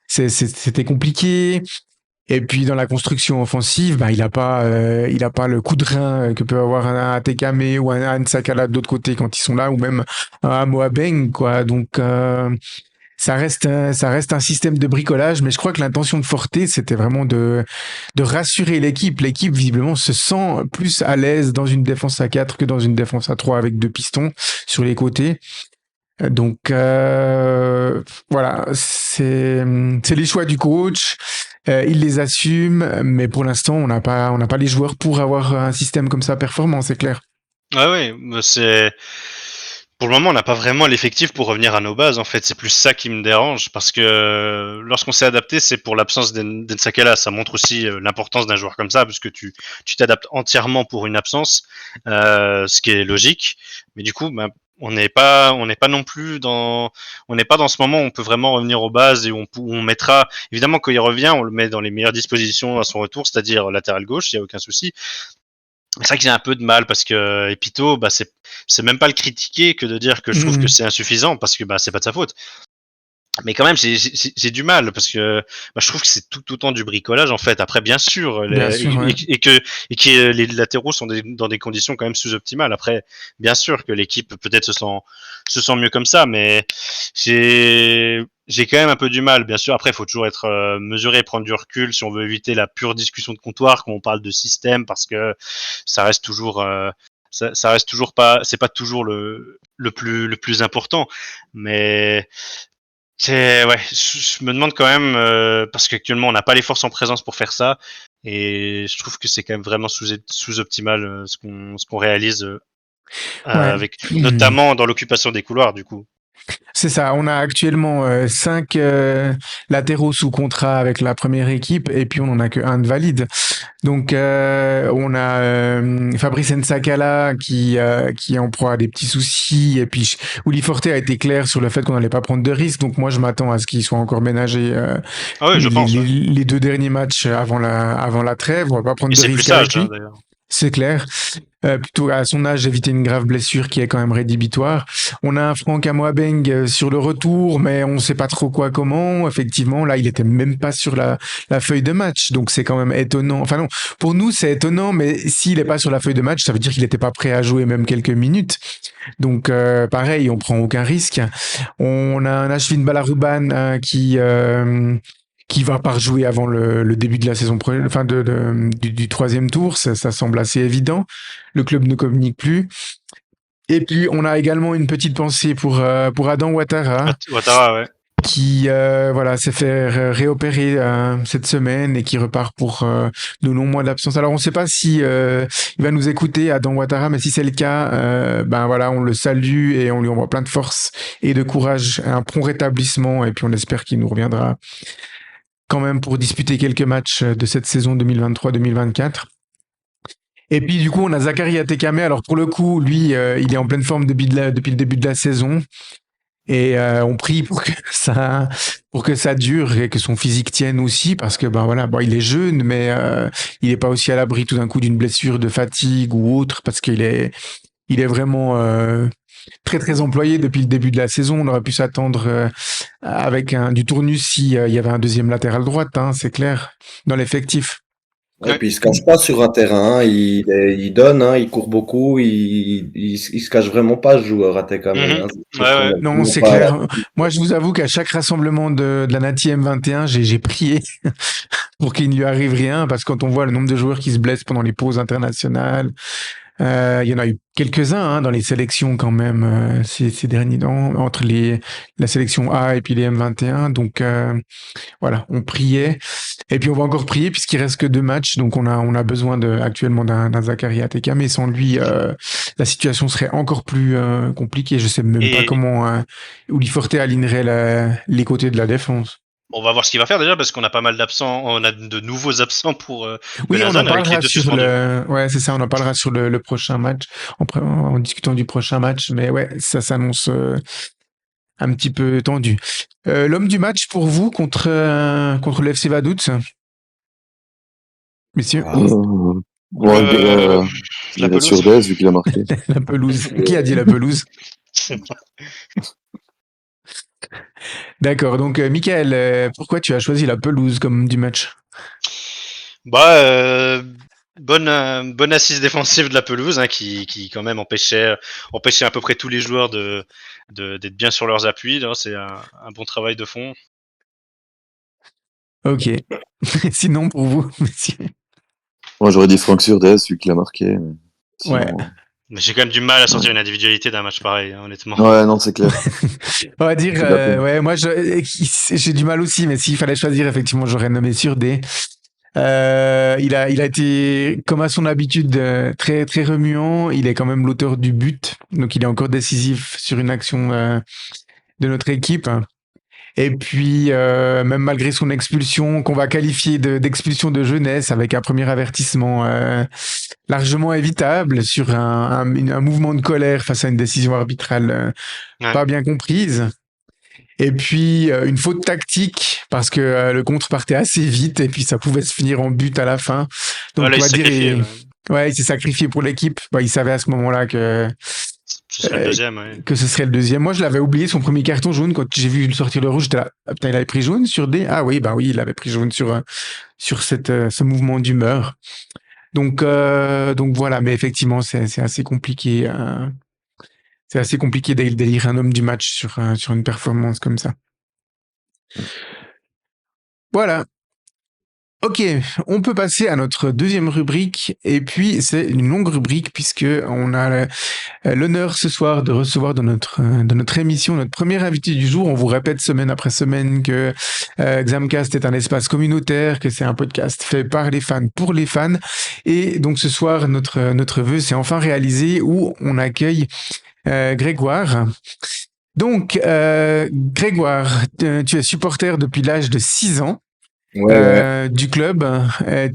c'était compliqué. Et puis dans la construction offensive, bah, il a pas le coup de rein que peut avoir un Atekame ou un Nsakala de l'autre côté quand ils sont là, ou même un Moabeng, quoi. Donc ça reste un système de bricolage, mais je crois que l'intention de Forte, c'était vraiment de rassurer l'équipe. L'équipe, visiblement, se sent plus à l'aise dans une défense à 4 que dans une défense à 3 avec 2 pistons sur les côtés. Donc, voilà, c'est les choix du coach. Il les assume, mais pour l'instant, on n'a pas les joueurs pour avoir un système comme ça performant, c'est clair. Ah oui, c'est... Pour le moment, on n'a pas vraiment l'effectif pour revenir à nos bases. En fait, c'est plus ça qui me dérange parce que lorsqu'on s'est adapté, c'est pour l'absence d'Ensakala. Ça montre aussi l'importance d'un joueur comme ça, puisque tu t'adaptes entièrement pour une absence, ce qui est logique. Mais du coup, on n'est pas non plus on n'est pas dans ce moment où on peut vraiment revenir aux bases et où on mettra, évidemment, quand il revient, on le met dans les meilleures dispositions à son retour, c'est-à-dire latéral gauche, il n'y a aucun souci. C'est vrai que j'ai un peu de mal parce que Epito, c'est même pas le critiquer que de dire que je trouve que c'est insuffisant parce que c'est pas de sa faute. Mais quand même, j'ai du mal parce que je trouve que c'est tout autant du bricolage en fait. Après, bien sûr, et que les latéraux sont dans des conditions quand même sous-optimales. Après, bien sûr que l'équipe peut-être se sent mieux comme ça, mais j'ai quand même un peu du mal. Bien sûr, après, il faut toujours être mesuré, prendre du recul si on veut éviter la pure discussion de comptoir quand on parle de système, parce que ça reste toujours, ça reste toujours pas, c'est pas toujours le plus important. Mais ouais, je me demande quand même parce qu'actuellement on n'a pas les forces en présence pour faire ça, et je trouve que c'est quand même vraiment sous-optimal ce qu'on réalise Ouais. avec notamment dans l'occupation des couloirs du coup. C'est ça, on a actuellement 5 latéraux sous contrat avec la première équipe et puis on en a que un de valide. Donc on a Fabrice Nsakala qui est en proie à des petits soucis et puis Uli Forte a été clair sur le fait qu'on n'allait pas prendre de risques. Donc moi je m'attends à ce qu'il soit encore ménagé Ah oui, je pense. Ouais. les 2 derniers matchs avant la trêve. On va pas prendre Et de c'est plus risques avec sage lui. d'ailleurs. C'est clair. Plutôt à son âge, éviter une grave blessure qui est quand même rédhibitoire. On a un Franck Amoabeng sur le retour, mais on sait pas trop quoi, comment. Effectivement, là, il était même pas sur la feuille de match, donc c'est quand même étonnant. Enfin non, pour nous, c'est étonnant, mais s'il est pas sur la feuille de match, ça veut dire qu'il était pas prêt à jouer même quelques minutes. Donc pareil, on prend aucun risque. On a un Ashvin Balarouban qui va pas rejouer avant le début de la saison prochaine, enfin du troisième tour, ça semble assez évident. Le club ne communique plus. Et puis on a également une petite pensée pour Adam Ouattara, Ouattara, ouais. qui voilà s'est fait réopérer cette semaine et qui repart pour de longs mois d'absence. Alors on ne sait pas si il va nous écouter, Adam Ouattara, mais si c'est le cas, ben voilà, on le salue et on lui envoie plein de force et de courage, un prompt rétablissement, et puis on espère qu'il nous reviendra quand même pour disputer quelques matchs de cette saison 2023-2024. Et puis du coup, on a Zachary Atekame. Alors pour le coup, lui, il est en pleine forme depuis le début de la saison. Et on prie pour que ça dure et que son physique tienne aussi, parce que ben voilà, bon, il est jeune, mais il est pas aussi à l'abri tout d'un coup d'une blessure, de fatigue ou autre, parce il est vraiment très très employé depuis le début de la saison. On aurait pu s'attendre avec du tournus si il y avait un deuxième latéral droite, hein, c'est clair, dans l'effectif. Et puis il se cache pas sur un terrain, hein. Il donne, hein, il court beaucoup, il se cache vraiment pas ce joueur à Tekame, hein. C'est Ouais, qu'on ouais. a Non, toujours c'est pas- clair. Moi, je vous avoue qu'à chaque rassemblement de la Nati M21, j'ai prié pour qu'il ne lui arrive rien, parce que quand on voit le nombre de joueurs qui se blessent pendant les pauses internationales, il y en a eu quelques-uns hein, dans les sélections quand même ces derniers temps, entre la sélection A et puis les M21. Donc voilà, on priait. Et puis on va encore prier puisqu'il reste que 2 matchs. Donc on a besoin actuellement d'un Zachary Ateka, mais sans lui, la situation serait encore plus compliquée. Je sais même pas Et comment Uli Forte alignerait les côtés de la défense. on va voir ce qu'il va faire déjà, parce qu'on a pas mal d'absents, on a de nouveaux absents pour Oui, on en Benazon avec les parlera 2 sur suspendus. ouais, c'est ça, on en parlera sur le prochain match, en discutant du prochain match, mais ouais, ça s'annonce un petit peu tendu. L'homme du match pour vous contre le FC Vaduz, messieurs, Ah, Bon, je La dirais sur pelouse. Dez, vu qu'il a marqué. la pelouse. Qui a dit la pelouse? D'accord, donc Michael, pourquoi tu as choisi la pelouse comme du match? Bah, bonne assise défensive de la pelouse, hein, qui quand même empêchait à peu près tous les joueurs d'être bien sur leurs appuis. Là, c'est un bon travail de fond. Ok. Sinon, pour vous, messieurs. Moi, j'aurais dit Franck sur Dez, vu qu'il a marqué. Mais sinon, Ouais. Mais j'ai quand même du mal à sortir une individualité d'un match pareil, hein, honnêtement. Ouais, non, c'est clair. On va dire, C'est de la peine. ouais, moi j'ai du mal aussi, mais s'il fallait choisir, effectivement, j'aurais nommé sur D. Il a été, comme à son habitude, très très remuant. Il est quand même l'auteur du but, donc il est encore décisif sur une action de notre équipe. Et puis, même malgré son expulsion, qu'on va qualifier d'expulsion de jeunesse, avec un premier avertissement largement évitable sur un mouvement de colère face à une décision arbitrale Ouais. pas bien comprise. Et puis, une faute tactique, parce que le contre partait assez vite, et puis ça pouvait se finir en but à la fin. Donc, Voilà, on il va s'est dire, sacrifié. Ouais. ouais, il s'est sacrifié pour l'équipe. Bah, il savait à ce moment-là Ce serait le deuxième. Ouais. que ce serait le deuxième. Moi, je l'avais oublié, son premier carton jaune. Quand j'ai vu sortir le rouge, j'étais là, ah, putain, il avait pris jaune sur D. Ah oui, bah oui, il avait pris jaune sur ce mouvement d'humeur. Donc voilà, mais effectivement, c'est assez compliqué. C'est assez compliqué d'élire un homme du match sur une performance comme ça. Voilà. Ok, on peut passer à notre deuxième rubrique, et puis c'est une longue rubrique puisque on a l'honneur ce soir de recevoir dans notre émission notre premier invité du jour. On vous répète semaine après semaine que Xamcast est un espace communautaire, que c'est un podcast fait par les fans pour les fans, et donc ce soir notre vœu s'est enfin réalisé où on accueille Grégoire. Donc Grégoire, tu es supporter depuis l'âge de 6 ans. Ouais. Du club.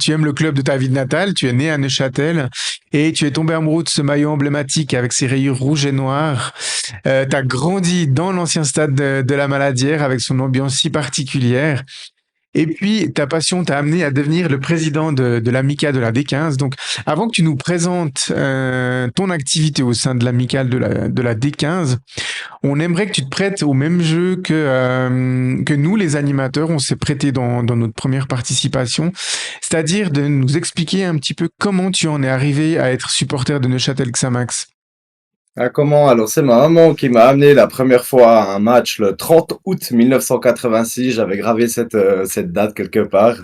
Tu aimes le club de ta ville natale, tu es né à Neuchâtel et tu es tombé amoureux de ce maillot emblématique avec ses rayures rouges et noires. Tu as grandi dans l'ancien stade de la Maladière avec son ambiance si particulière. Et puis, ta passion t'a amené à devenir le président de l'amicale de la D15. Donc, avant que tu nous présentes ton activité au sein de l'amicale de la D15, on aimerait que tu te prêtes au même jeu que nous, les animateurs, on s'est prêté dans notre première participation, c'est-à-dire de nous expliquer un petit peu comment tu en es arrivé à être supporter de Neuchâtel Xamax. Ah, comment? Alors, c'est ma maman qui m'a amené la première fois à un match le 30 août 1986. J'avais gravé cette date quelque part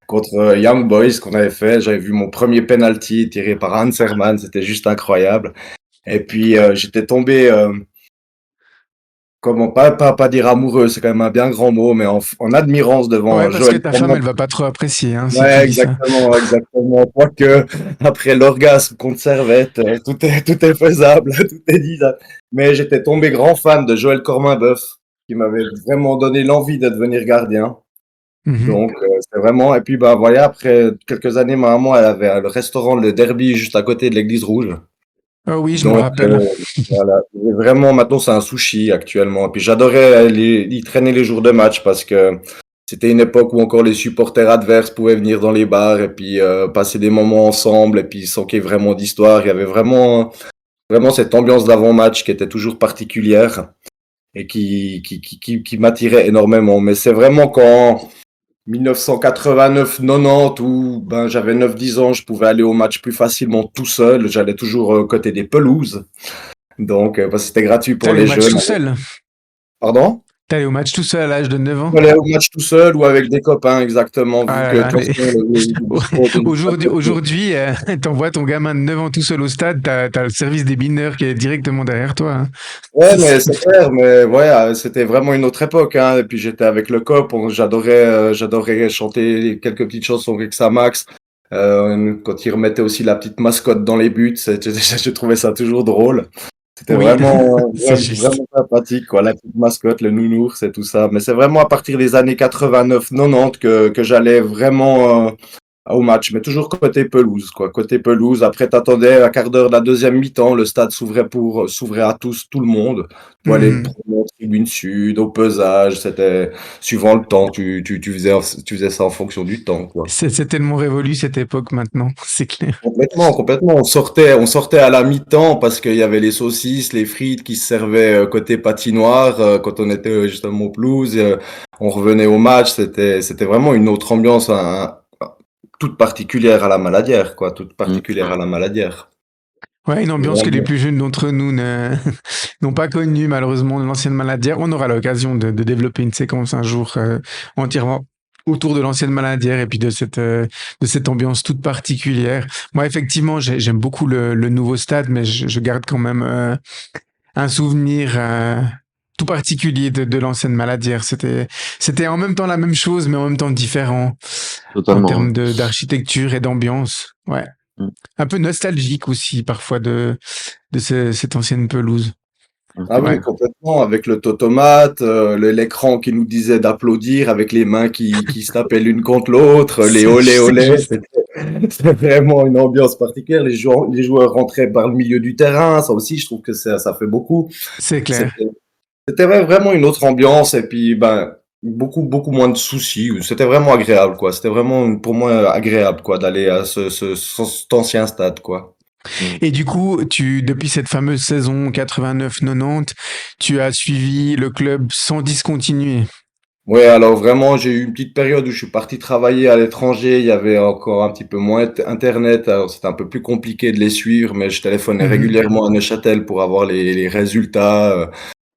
contre Young Boys qu'on avait fait. J'avais vu mon premier penalty tiré par Hans Hermann. C'était juste incroyable. Et puis, j'étais tombé, comment, pas dire amoureux, c'est quand même un bien grand mot, mais en admirance devant Ouais, parce que Joël ta femme, Cormain. elle va pas trop apprécier, hein, si tu Ouais, dis ça. exactement, exactement. Quoique, après l'orgasme contre Servette, tout est faisable, tout est disable. Mais j'étais tombé grand fan de Joël Cormain-Boeuf, qui m'avait vraiment donné l'envie de devenir gardien. Mhm. Donc, c'est vraiment, et puis, bah, voilà, après quelques années, ma maman, elle avait le restaurant Le Derby juste à côté de l'église rouge. Oh oui, je me Donc, rappelle. voilà. Et vraiment, maintenant, c'est un sushi actuellement. Et puis, j'adorais y traîner les jours de match parce que c'était une époque où encore les supporters adverses pouvaient venir dans les bars et puis passer des moments ensemble et puis sans qu'il y ait vraiment d'histoire. Il y avait vraiment cette ambiance d'avant-match qui était toujours particulière et qui m'attirait énormément. Mais c'est vraiment quand 1989-90 où ben, j'avais 9-10 ans, je pouvais aller au match plus facilement tout seul. J'allais toujours côté des pelouses. Donc, parce que c'était gratuit T'es pour allé au les match jeunes. tout seul. Pardon? T'es allé au match tout seul à l'âge de 9 ans. J'allais au match tout seul ou avec des copains, exactement, vu Ah que là de toute là, façon, le bistrot était juste à côté. aujourd'hui, t'envoies ton gamin de 9 ans tout seul au stade, t'as le service des mineurs qui est directement derrière toi, hein. Ouais, mais c'est clair, mais ouais, c'était vraiment une autre époque, hein. Et puis j'étais avec le cop, j'adorais chanter quelques petites chansons avec Xamax. Quand il remettait aussi la petite mascotte dans les buts, je trouvais ça toujours drôle. C'était Oui, c'est juste. vraiment sympathique, quoi, la petite mascotte, le nounours et tout ça. Mais c'est vraiment à partir des années 89-90 que j'allais vraiment au match, mais toujours côté pelouse, quoi. Côté pelouse. Après, t'attendais un quart d'heure de la deuxième mi-temps, le stade s'ouvrait à tous, tout le monde. Tu vois, les Mhm. premières tribunes sud, au pesage, c'était suivant le temps, tu faisais ça en fonction du temps, quoi. C'est tellement révolu cette époque maintenant, c'est clair. Complètement, complètement. On sortait à la mi-temps parce qu'il y avait les saucisses, les frites qui se servaient côté patinoire quand on était justement aux pelouses. On revenait au match. C'était vraiment une autre ambiance, toute particulière à la Maladière, quoi. Toute Mm. particulière à la Maladière. Ouais, une ambiance que les plus jeunes d'entre nous n'ont pas connue malheureusement de l'ancienne Maladière. On aura l'occasion de développer une séquence un jour entièrement autour de l'ancienne Maladière et puis de cette ambiance toute particulière. Moi, effectivement, j'aime beaucoup le nouveau stade, mais je garde quand même un souvenir tout particulier de l'ancienne Maladière. C'était en même temps la même chose, mais en même temps différent en Totalement. termes d'architecture et d'ambiance. Ouais. Mm. Un peu nostalgique aussi parfois de cette ancienne pelouse. Ah oui, Ouais. complètement, avec le totomate, l'écran qui nous disait d'applaudir, avec les mains qui se tapaient l'une contre l'autre, les olé C'est olé, juste. c'était vraiment une ambiance particulière. Les joueurs rentraient par le milieu du terrain, ça aussi, je trouve que ça fait beaucoup. C'est clair. C'était c'était vraiment une autre ambiance et puis ben beaucoup moins de soucis. C'était vraiment agréable, quoi. C'était vraiment pour moi agréable, quoi, d'aller à cet ancien stade, quoi. Et du coup, depuis cette fameuse saison 89-90, tu as suivi le club sans discontinuer. Ouais, alors vraiment, j'ai eu une petite période où je suis parti travailler à l'étranger. Il y avait encore un petit peu moins Internet, alors c'était un peu plus compliqué de les suivre, mais je téléphonais Mhm. régulièrement à Neuchâtel pour avoir les résultats.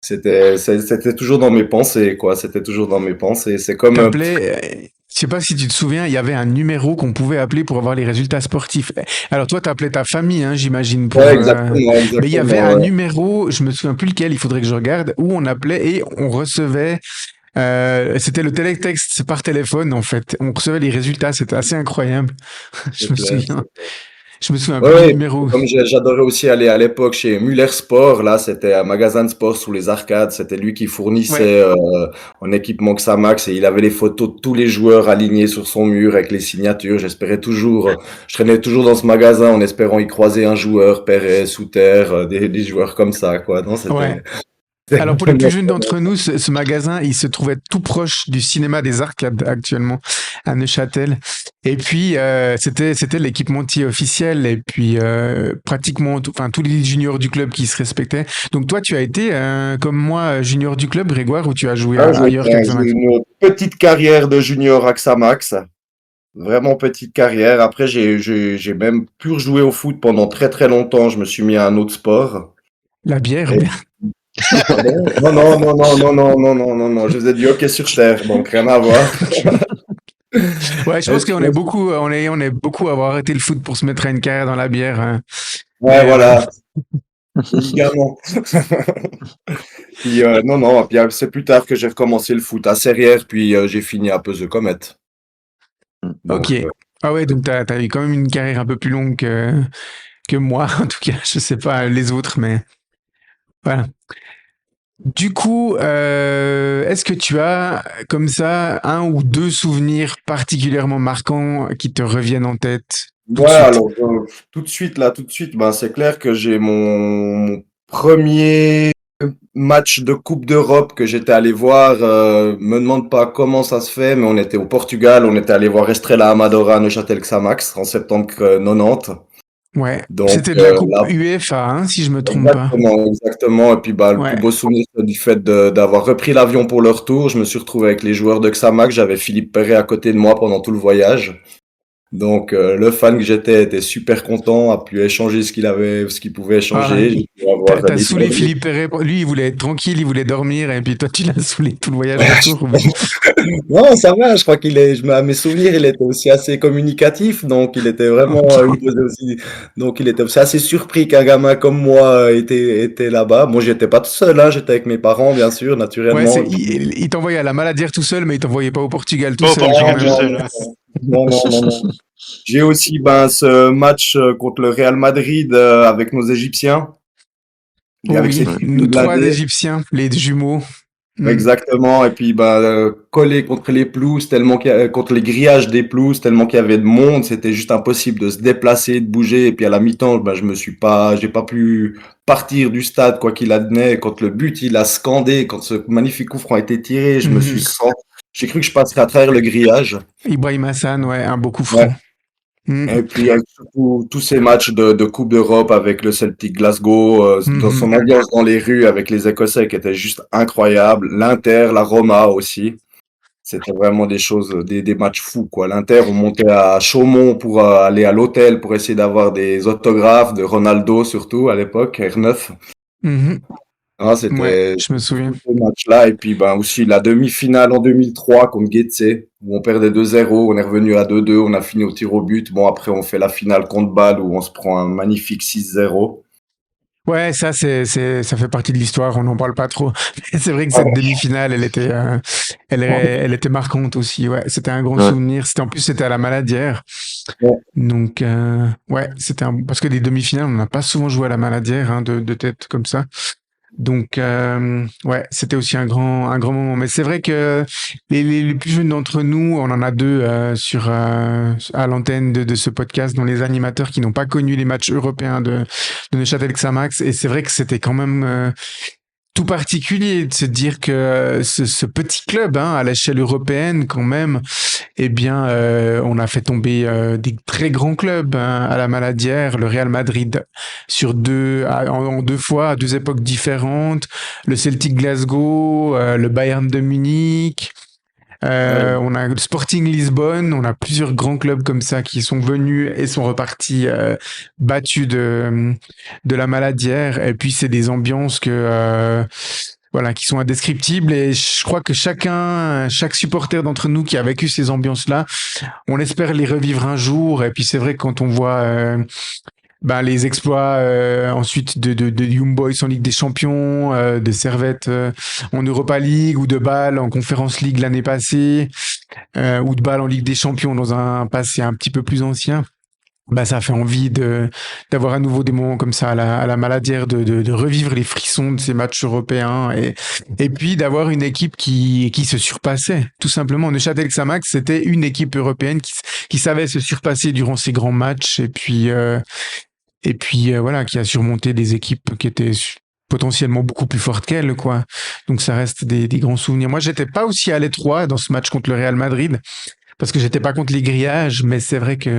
C'était toujours dans mes pensées, quoi. C'était toujours dans mes pensées. C'est comme, T'appelais, je sais pas si tu te souviens, il y avait un numéro qu'on pouvait appeler pour avoir les résultats sportifs. Alors toi, t'appelais ta famille, hein, j'imagine, ouais, mais il y avait exactement, un ouais. numéro, je me souviens plus lequel, il faudrait que je regarde, où on appelait et on recevait. C'était le télétexte par téléphone en fait. On recevait les résultats, c'était assez incroyable. Je C'est me clair. souviens. Je me souviens Ouais, plus du ouais, et puis numéro. comme j'adorais aussi aller à l'époque chez Muller Sport, là, c'était un magasin de sport sous les arcades. C'était lui qui Ouais. fournissait en équipement Xamax et il avait les photos de tous les joueurs alignés sur son mur avec les signatures. J'espérais toujours, je traînais toujours dans ce magasin en espérant y croiser un joueur, Perez, Souter, des joueurs comme ça, quoi. Non, Ouais. c'était Alors pour les plus vraiment- jeunes d'entre nous, ce magasin, il se trouvait tout proche du cinéma des Arcades actuellement à Neuchâtel. Et puis c'était l'équipementier officiel et puis pratiquement enfin tous les juniors du club qui se respectaient. Donc toi, tu as été comme moi junior du club, Grégoire, ou tu as joué Ah, ailleurs qu'à j'ai eu Xamax? une petite carrière de junior à Xamax. Vraiment petite carrière. Après, j'ai même pu rejouer au foot pendant très très longtemps. Je me suis mis à un autre sport. La bière, Et, bien. pardon? Non, non, non, non, non, non, non, non, non, non. Je faisais du hockey sur terre, donc rien à voir. Ouais, je Et pense qu'on est puis, beaucoup, on est beaucoup à avoir arrêté le foot pour se mettre à une carrière dans la bière, hein. ouais, Mais voilà. voilà, les ligaments. Puis, non, non, puis c'est plus tard que j'ai recommencé le foot à Serrières, puis j'ai fini à Peseux Comet. Ok. Donc, Ah ouais, donc t'as eu quand même une carrière un peu plus longue que moi, en tout cas. Je sais pas les autres, mais voilà. Du coup, est-ce que tu as comme ça un ou deux souvenirs particulièrement marquants qui te reviennent en tête tout de ouais, suite? alors, tout de suite, là, tout de suite, ben, c'est clair que j'ai mon premier match de Coupe d'Europe que j'étais allé voir. Me demande pas comment ça se fait, mais on était au Portugal, on était allé voir Estrela Amadora à Neuchâtel Xamax en septembre 90. Ouais, Donc c'était de la coupe là, UEFA, hein, si je me trompe pas. exactement, exactement. Et puis bah, le plus Ouais. beau souvenir, c'est du fait d'avoir repris l'avion pour le retour. Je me suis retrouvé avec les joueurs de Xamax. J'avais Philippe Perret à côté de moi pendant tout le voyage. Donc le fan que j'étais était super content, a pu échanger ce qu'il pouvait Ah, échanger. J'ai pu avoir t'as des saoulé interviews. Philippe Perret. Lui, il voulait être tranquille, il voulait dormir, et puis toi, tu l'as saoulé tout le voyage retour. Ou bien- Non, ça va, je crois à mes souvenirs, il était aussi assez communicatif, donc il était vraiment, Ok. il faisait aussi, donc il était aussi assez surpris qu'un gamin comme moi était là-bas. Moi, j'étais pas tout seul, hein, j'étais avec mes parents, bien sûr, Ouais, naturellement. Et puis, il t'envoyait à la Maladière tout seul, mais il t'envoyait pas au Portugal tout Pas au seul quand non, Portugal tout même. non, seul. non, non, non, non, non. J'ai aussi, ben, ce match contre le Real Madrid avec nos Égyptiens, avec Oui, ces tribunes nos trois blindées. Égyptiens, les jumeaux. Hmm. Exactement, et puis bah, coller contre les pelouses, contre les grillages des pelouses, tellement qu'il y avait de monde, c'était juste impossible de se déplacer, de bouger. Et puis à la mi-temps, bah, j'ai pas pu partir du stade quoi qu'il advenait. Et quand le but il a scandé, quand ce magnifique coup franc a été tiré, Mhm. j'ai cru que je passerais à travers le grillage. Ibrahim Hassan, ouais, un beau coup Ouais. franc. Hmm. Et puis avec surtout tous ces matchs de Coupe d'Europe avec le Celtic Glasgow, dans Mhm. son ambiance dans les rues avec les Écossais qui étaient juste incroyables, l'Inter, la Roma aussi. C'était vraiment des choses, des matchs fous, quoi. L'Inter, on montait à Chaumont pour aller à l'hôtel pour essayer d'avoir des autographes de Ronaldo, surtout à l'époque, R9. Mhm. Ah, Ouais, c'était je me souviens. tous ces matchs-là. Et puis, ben, aussi la demi-finale en 2003 contre Getse, où on perdait 2-0, on est revenu à 2-2, on a fini au tir au but. Bon, après, on fait la finale contre Bâle où on se prend un magnifique 6-0. Ouais, ça, ça fait partie de l'histoire, on n'en parle pas trop. Mais c'est vrai que Ah cette ouais. demi-finale, elle était marquante aussi, ouais. C'était un grand Ouais. souvenir. En plus, c'était à la Maladière. Ouais. Donc, ouais, parce que des demi-finales, on n'a pas souvent joué à la Maladière, hein, de tête comme ça. Donc, ouais, c'était aussi un grand moment. Mais c'est vrai que les plus jeunes d'entre nous, on en a deux à l'antenne de ce podcast, dont les animateurs qui n'ont pas connu les matchs européens de Neuchâtel Xamax. Et c'est vrai que c'était quand même tout particulier de se dire que ce petit club, hein, à l'échelle européenne, quand même, eh bien, on a fait tomber des très grands clubs, hein, à la Maladière, le Real Madrid en deux fois, à deux époques différentes, le Celtic Glasgow, le Bayern de Munich. Ouais. On a le Sporting Lisbonne, on a plusieurs grands clubs comme ça qui sont venus et sont repartis battus de la Maladière. Et puis c'est des ambiances que voilà, qui sont indescriptibles. Et je crois que chaque supporter d'entre nous qui a vécu ces ambiances-là, on espère les revivre un jour. Et puis c'est vrai que quand on voit les exploits ensuite de Young Boys en Ligue des Champions, de Servette en Europa League ou de Bâle en Conference League l'année passée, ou de Bâle en Ligue des Champions dans un passé un petit peu plus ancien. Ça fait envie d'avoir à nouveau des moments comme ça à la Maladière, de revivre les frissons de ces matchs européens et puis d'avoir une équipe qui se surpassait. Tout simplement, Neuchâtel Xamax, c'était une équipe européenne qui savait se surpasser durant ces grands matchs et puis voilà, qui a surmonté des équipes qui étaient potentiellement beaucoup plus fortes qu'elle, quoi. Donc ça reste des grands souvenirs. Moi, j'étais pas aussi à l'étroit dans ce match contre le Real Madrid parce que j'étais pas contre les grillages, mais c'est vrai que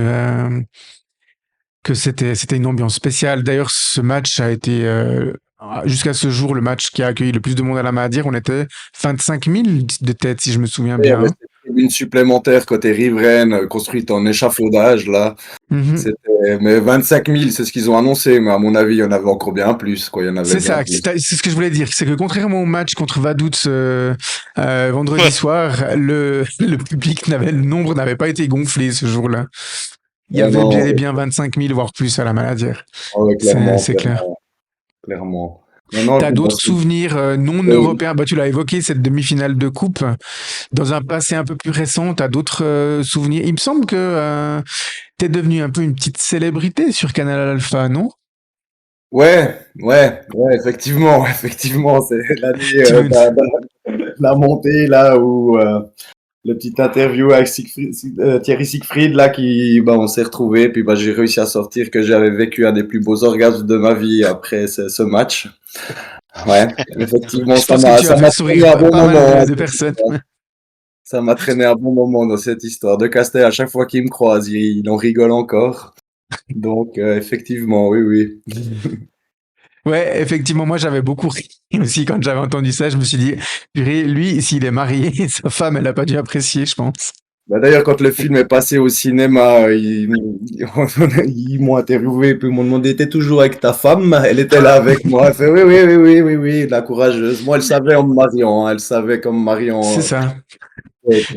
c'était une ambiance spéciale. D'ailleurs, ce match a été jusqu'à ce jour le match qui a accueilli le plus de monde à la Maladière. On était 25 000 de tête, si je me souviens bien. Hein. Une supplémentaire côté riveraine construite en échafaudage là. Mais 25 000, c'est ce qu'ils ont annoncé, mais à mon avis, il y en avait encore bien plus, quoi. Il y en avait c'est ça, c'est ce que je voulais dire. C'est que contrairement au match contre Vaduz vendredi soir, le public le nombre n'avait pas été gonflé ce jour-là. Il y avait bien 25 000, voire plus à la Maladière. C'est clair. Clairement. T'as d'autres souvenirs non européens? Tu l'as évoqué, cette demi-finale de coupe. Dans un passé un peu plus récent, t'as d'autres souvenirs? Il me semble que t'es devenu un peu une petite célébrité sur Canal Alpha, non? Ouais, effectivement, c'est l'année la montée là où le petit interview avec Thierry Siegfried là qui on s'est retrouvés, puis j'ai réussi à sortir que j'avais vécu un des plus beaux orgasmes de ma vie après ce match. Ouais, effectivement, ça m'a sourire un bon moment de personnes. Ça m'a traîné un bon moment dans cette histoire de Castel. À chaque fois qu'il me croise, il en rigole encore. Donc effectivement, oui. Ouais, effectivement, moi j'avais beaucoup ri aussi quand j'avais entendu ça. Je me suis dit, lui, s'il est marié, sa femme, elle a pas dû apprécier, je pense. D'ailleurs, quand le film est passé au cinéma, ils m'ont interviewé, puis ils m'ont demandé, t'es toujours avec ta femme? Elle était là avec moi. Elle fait, oui, la courageuse. Moi, elle savait en me mariant, hein. Elle savait comme mariant. C'est ça.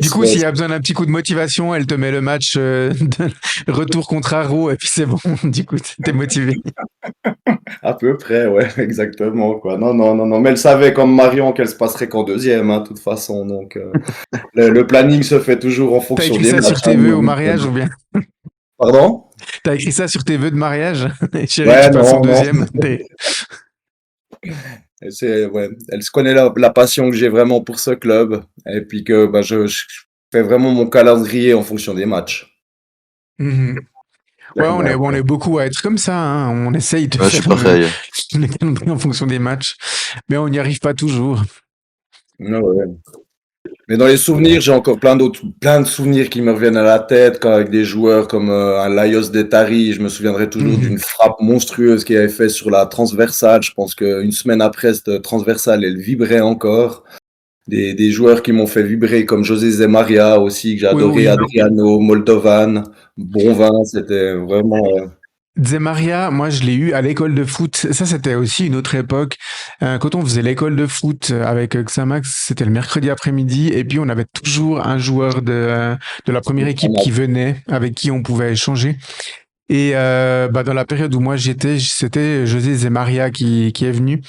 Du coup, s'il y a besoin d'un petit coup de motivation, elle te met le match de retour contre Arrow et puis c'est bon. Du coup, t'es motivé. À peu près, ouais, exactement, quoi. Non. Mais elle savait comme Marion qu'elle se passerait qu'en deuxième, hein, de toute façon. Donc, le planning se fait toujours en fonction des matchs. T'as écrit ça sur tes vœux au mariage ou bien? Pardon? T'as écrit ça sur tes vœux de mariage? Chérie, tu passes en deuxième. Elle se connaît la passion que j'ai vraiment pour ce club et puis que je fais vraiment mon calendrier en fonction des matchs. Ouais, on est beaucoup à être comme ça, hein. On essaye de faire le calendrier en fonction des matchs, mais on n'y arrive pas toujours. Ouais. Mais dans les souvenirs, j'ai encore plein de souvenirs qui me reviennent à la tête, avec des joueurs comme un Laios Detari. Je me souviendrai toujours d'une frappe monstrueuse qu'il avait fait sur la transversale. Je pense qu'une semaine après, cette transversale, elle vibrait encore. Des joueurs qui m'ont fait vibrer, comme José Zemaria aussi, que j'ai adoré, Adriano, Moldovan, Bonvin, c'était vraiment... Zemaria, moi je l'ai eu à l'école de foot. Ça, c'était aussi une autre époque. Quand on faisait l'école de foot avec Xamax, c'était le mercredi après-midi. Et puis on avait toujours un joueur de la première équipe qui venait, avec qui on pouvait échanger. Et dans la période où moi j'étais, c'était José Zemaria qui est venu.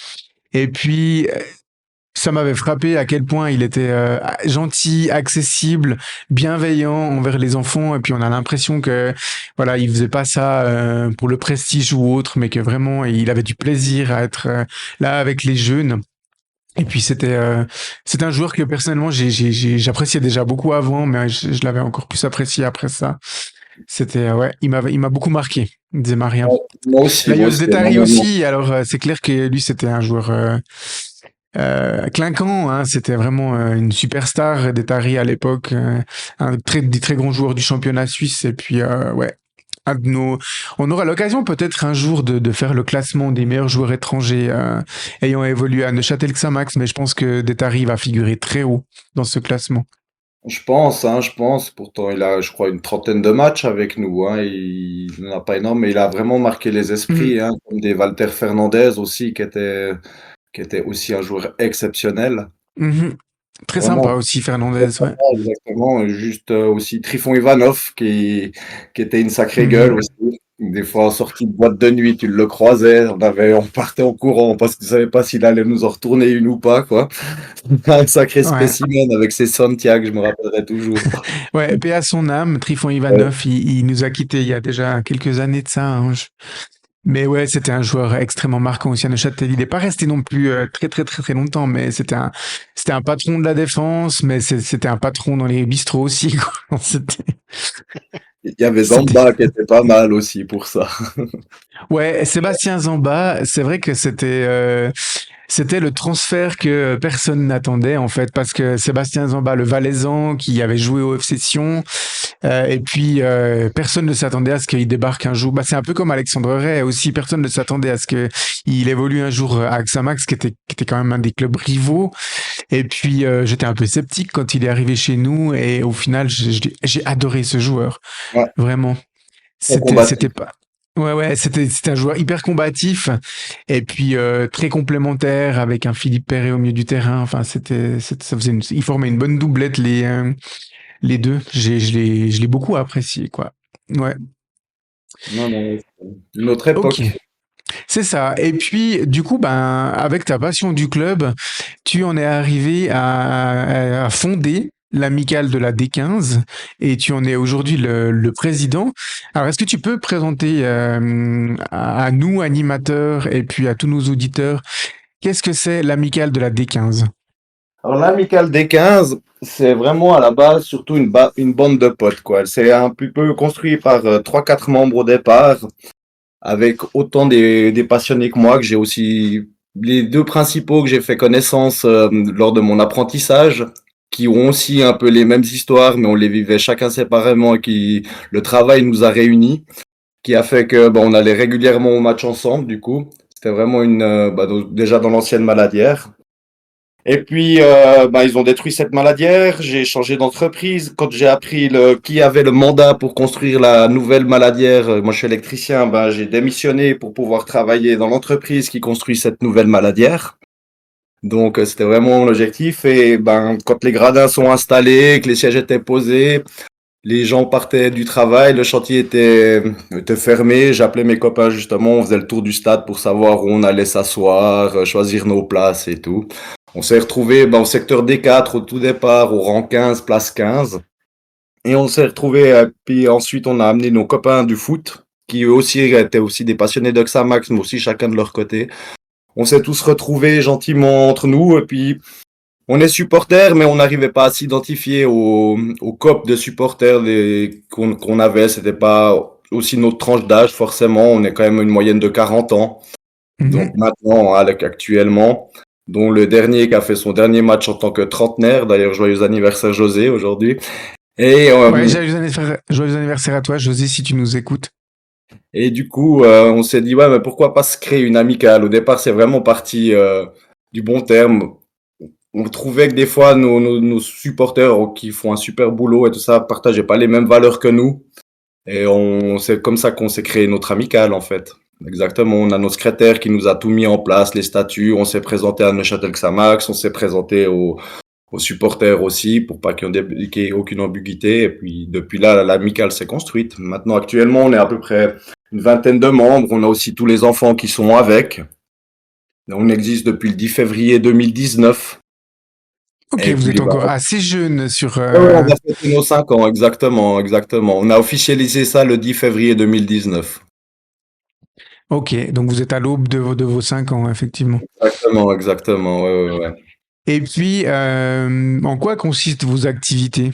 Et puis... ça m'avait frappé à quel point il était gentil, accessible, bienveillant envers les enfants. Et puis on a l'impression que voilà, il faisait pas ça pour le prestige ou autre, mais que vraiment il avait du plaisir à être là avec les jeunes. Et puis c'était un joueur que personnellement j'appréciais déjà beaucoup avant, mais je l'avais encore plus apprécié après ça. C'était il m'a beaucoup marqué, Zemaria. Moi aussi. Laios Detari aussi. Alors c'est clair que lui c'était un joueur clinquant, hein, c'était vraiment une superstar d'Etari à l'époque, un des très grands joueurs du championnat suisse. Et puis on aura l'occasion peut-être un jour de faire le classement des meilleurs joueurs étrangers ayant évolué à Neuchâtel Xamax, mais je pense que Detari va figurer très haut dans ce classement. Je pense. Pourtant, il a, je crois, une trentaine de matchs avec nous, hein. Il n'en a pas énorme, mais il a vraiment marqué les esprits, hein, comme des Walter Fernandez aussi, qui était qui était aussi un joueur exceptionnel. Mhm. Très Vraiment sympa aussi, très Fernandez, ouais. sympa, exactement. Juste aussi Trifon Ivanov qui était une sacrée gueule Mhm. aussi. Des fois en sortie de boîte de nuit, tu le croisais, on partait en courant parce que tu savais pas s'il allait nous en retourner une ou pas, quoi. Un sacré Ouais. spécimen avec ses Santiago, je me rappellerai toujours. Ouais, paix à son âme, Trifon Ouais. Ivanov, il nous a quittés il y a déjà quelques années de ça, hein. Mais ouais, c'était un joueur extrêmement marquant aussi à Neuchâtel. Il n'est pas resté non plus très longtemps, mais c'était un patron de la défense, mais c'était un patron dans les bistrots aussi, quoi. Il y avait C'était, Zamba qui était pas mal aussi pour ça. ouais, Sébastien Zamba, c'est vrai que c'était le transfert que personne n'attendait en fait, parce que Sébastien Zamba, le Valaisan qui avait joué au FC Sion, et puis personne ne s'attendait à ce qu'il débarque un jour. Bah, c'est un peu comme Alexandre Ray aussi, personne ne s'attendait à ce que il évolue un jour à Xamax, qui était quand même un des clubs rivaux. Et puis j'étais un peu sceptique quand il est arrivé chez nous, et au final j'ai adoré ce joueur, Ouais, vraiment. très C'était combatif. pas. Ouais, ouais, c'était un joueur hyper combatif et puis très complémentaire avec un Philippe Perret au milieu du terrain. Enfin, ça faisait ils formaient une bonne doublette les deux. Je l'ai beaucoup apprécié, quoi. Ouais. Non, non, c'est une autre Ok. époque. C'est ça. Et puis, du coup, ben, avec ta passion du club, tu en es arrivé à fonder l'amicale de la D15 et tu en es aujourd'hui le président. Alors, est-ce que tu peux présenter à nous, animateurs, et puis à tous nos auditeurs, qu'est-ce que c'est l'amicale de la D15? Alors, l'Amicale des 15, c'est vraiment à la base surtout une bande de potes, quoi. C'est un petit peu construit par 3-4 membres au départ, avec autant des passionnés que moi, que j'ai aussi les deux principaux que j'ai fait connaissance lors de mon apprentissage, qui ont aussi un peu les mêmes histoires, mais on les vivait chacun séparément et le travail nous a réunis, qui a fait que on allait régulièrement au match ensemble, du coup. C'était vraiment déjà dans l'ancienne Maladière. Et puis, ils ont détruit cette maladière. J'ai changé d'entreprise. Quand j'ai appris qui avait le mandat pour construire la nouvelle maladière, moi je suis électricien, j'ai démissionné pour pouvoir travailler dans l'entreprise qui construit cette nouvelle maladière. Donc, c'était vraiment mon objectif. Et quand les gradins sont installés, que les sièges étaient posés, les gens partaient du travail, le chantier était fermé. J'appelais mes copains justement, on faisait le tour du stade pour savoir où on allait s'asseoir, choisir nos places et tout. On s'est retrouvé au secteur D4 au tout départ, au rang 15, place 15. Et on s'est retrouvé, puis ensuite on a amené nos copains du foot, qui eux aussi étaient aussi des passionnés de Xamax, mais aussi chacun de leur côté. On s'est tous retrouvés gentiment entre nous, et puis on est supporters, mais on n'arrivait pas à s'identifier au COP de supporters qu'on avait. C'était pas aussi notre tranche d'âge, forcément. On est quand même une moyenne de 40 ans. Donc Mhm. maintenant, actuellement, dont le dernier qui a fait son dernier match en tant que trentenaire. D'ailleurs, joyeux anniversaire José aujourd'hui. Et, Ouais, euh, joyeux anniversaire à toi, José, si tu nous écoutes. et du coup, on s'est dit, ouais, mais pourquoi pas se créer une amicale? Au départ, c'est vraiment parti du bon terme. On trouvait que des fois, nos supporters qui font un super boulot et tout ça partageaient pas les mêmes valeurs que nous. Et c'est comme ça qu'on s'est créé notre amicale, en fait. Exactement. On a notre secrétaire qui nous a tout mis en place, les statuts. On s'est présenté à Neuchâtel Xamax. On s'est présenté aux supporters aussi pour pas qu'il y ait aucune ambiguïté. Et puis, depuis là, l'amicale s'est construite. Maintenant, actuellement, on est à peu près une vingtaine de membres. On a aussi tous les enfants qui sont avec. On existe depuis le 10 février 2019. Ok, Et vous êtes puis, encore assez jeune sur. ouais, ouais, on va fêter nos 5 ans, exactement, exactement. On a officialisé ça le 10 février 2019. Ok, donc vous êtes à l'aube de vos 5 ans, effectivement. Exactement, exactement, ouais, ouais, ouais. Et puis, en quoi consistent vos activités?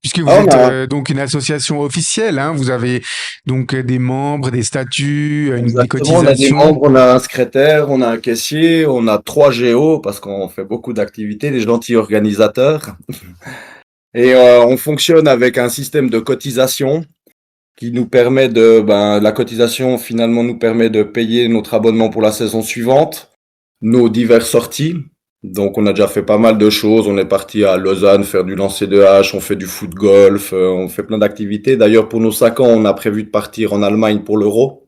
Puisque vous Ah, êtes donc une association officielle, hein, vous avez donc des membres, des statuts, des exactement, on a des cotisations. membres, on a un secrétaire, on a un caissier, on a 3 géos parce qu'on fait beaucoup d'activités, des gentils organisateurs. Et on fonctionne avec un système de cotisation qui nous permet la cotisation finalement nous permet de payer notre abonnement pour la saison suivante, nos diverses sorties. Donc on a déjà fait pas mal de choses. On est parti à Lausanne faire du lancer de hache, on fait du foot golf, on fait plein d'activités. D'ailleurs pour nos 5 ans, on a prévu de partir en Allemagne pour l'Euro.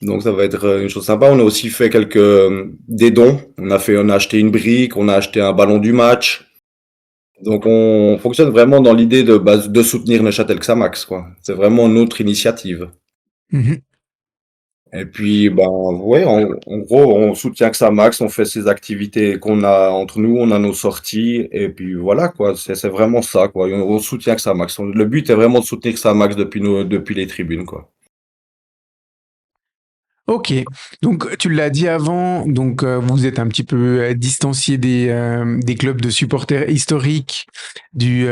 Donc ça va être une chose sympa. On a aussi fait des dons. On a acheté une brique, on a acheté un ballon du match. Donc on fonctionne vraiment dans l'idée de soutenir Neuchâtel Xamax, quoi. C'est vraiment notre initiative. Mhm. Et puis ouais, en gros, on soutient Xamax, on fait ses activités qu'on a entre nous, on a nos sorties, et puis voilà, quoi. C'est vraiment ça, quoi. On soutient Xamax. Le but est vraiment de soutenir Xamax depuis les tribunes, quoi. Ok, donc tu l'as dit avant, donc vous êtes un petit peu distancié des clubs de supporters historiques du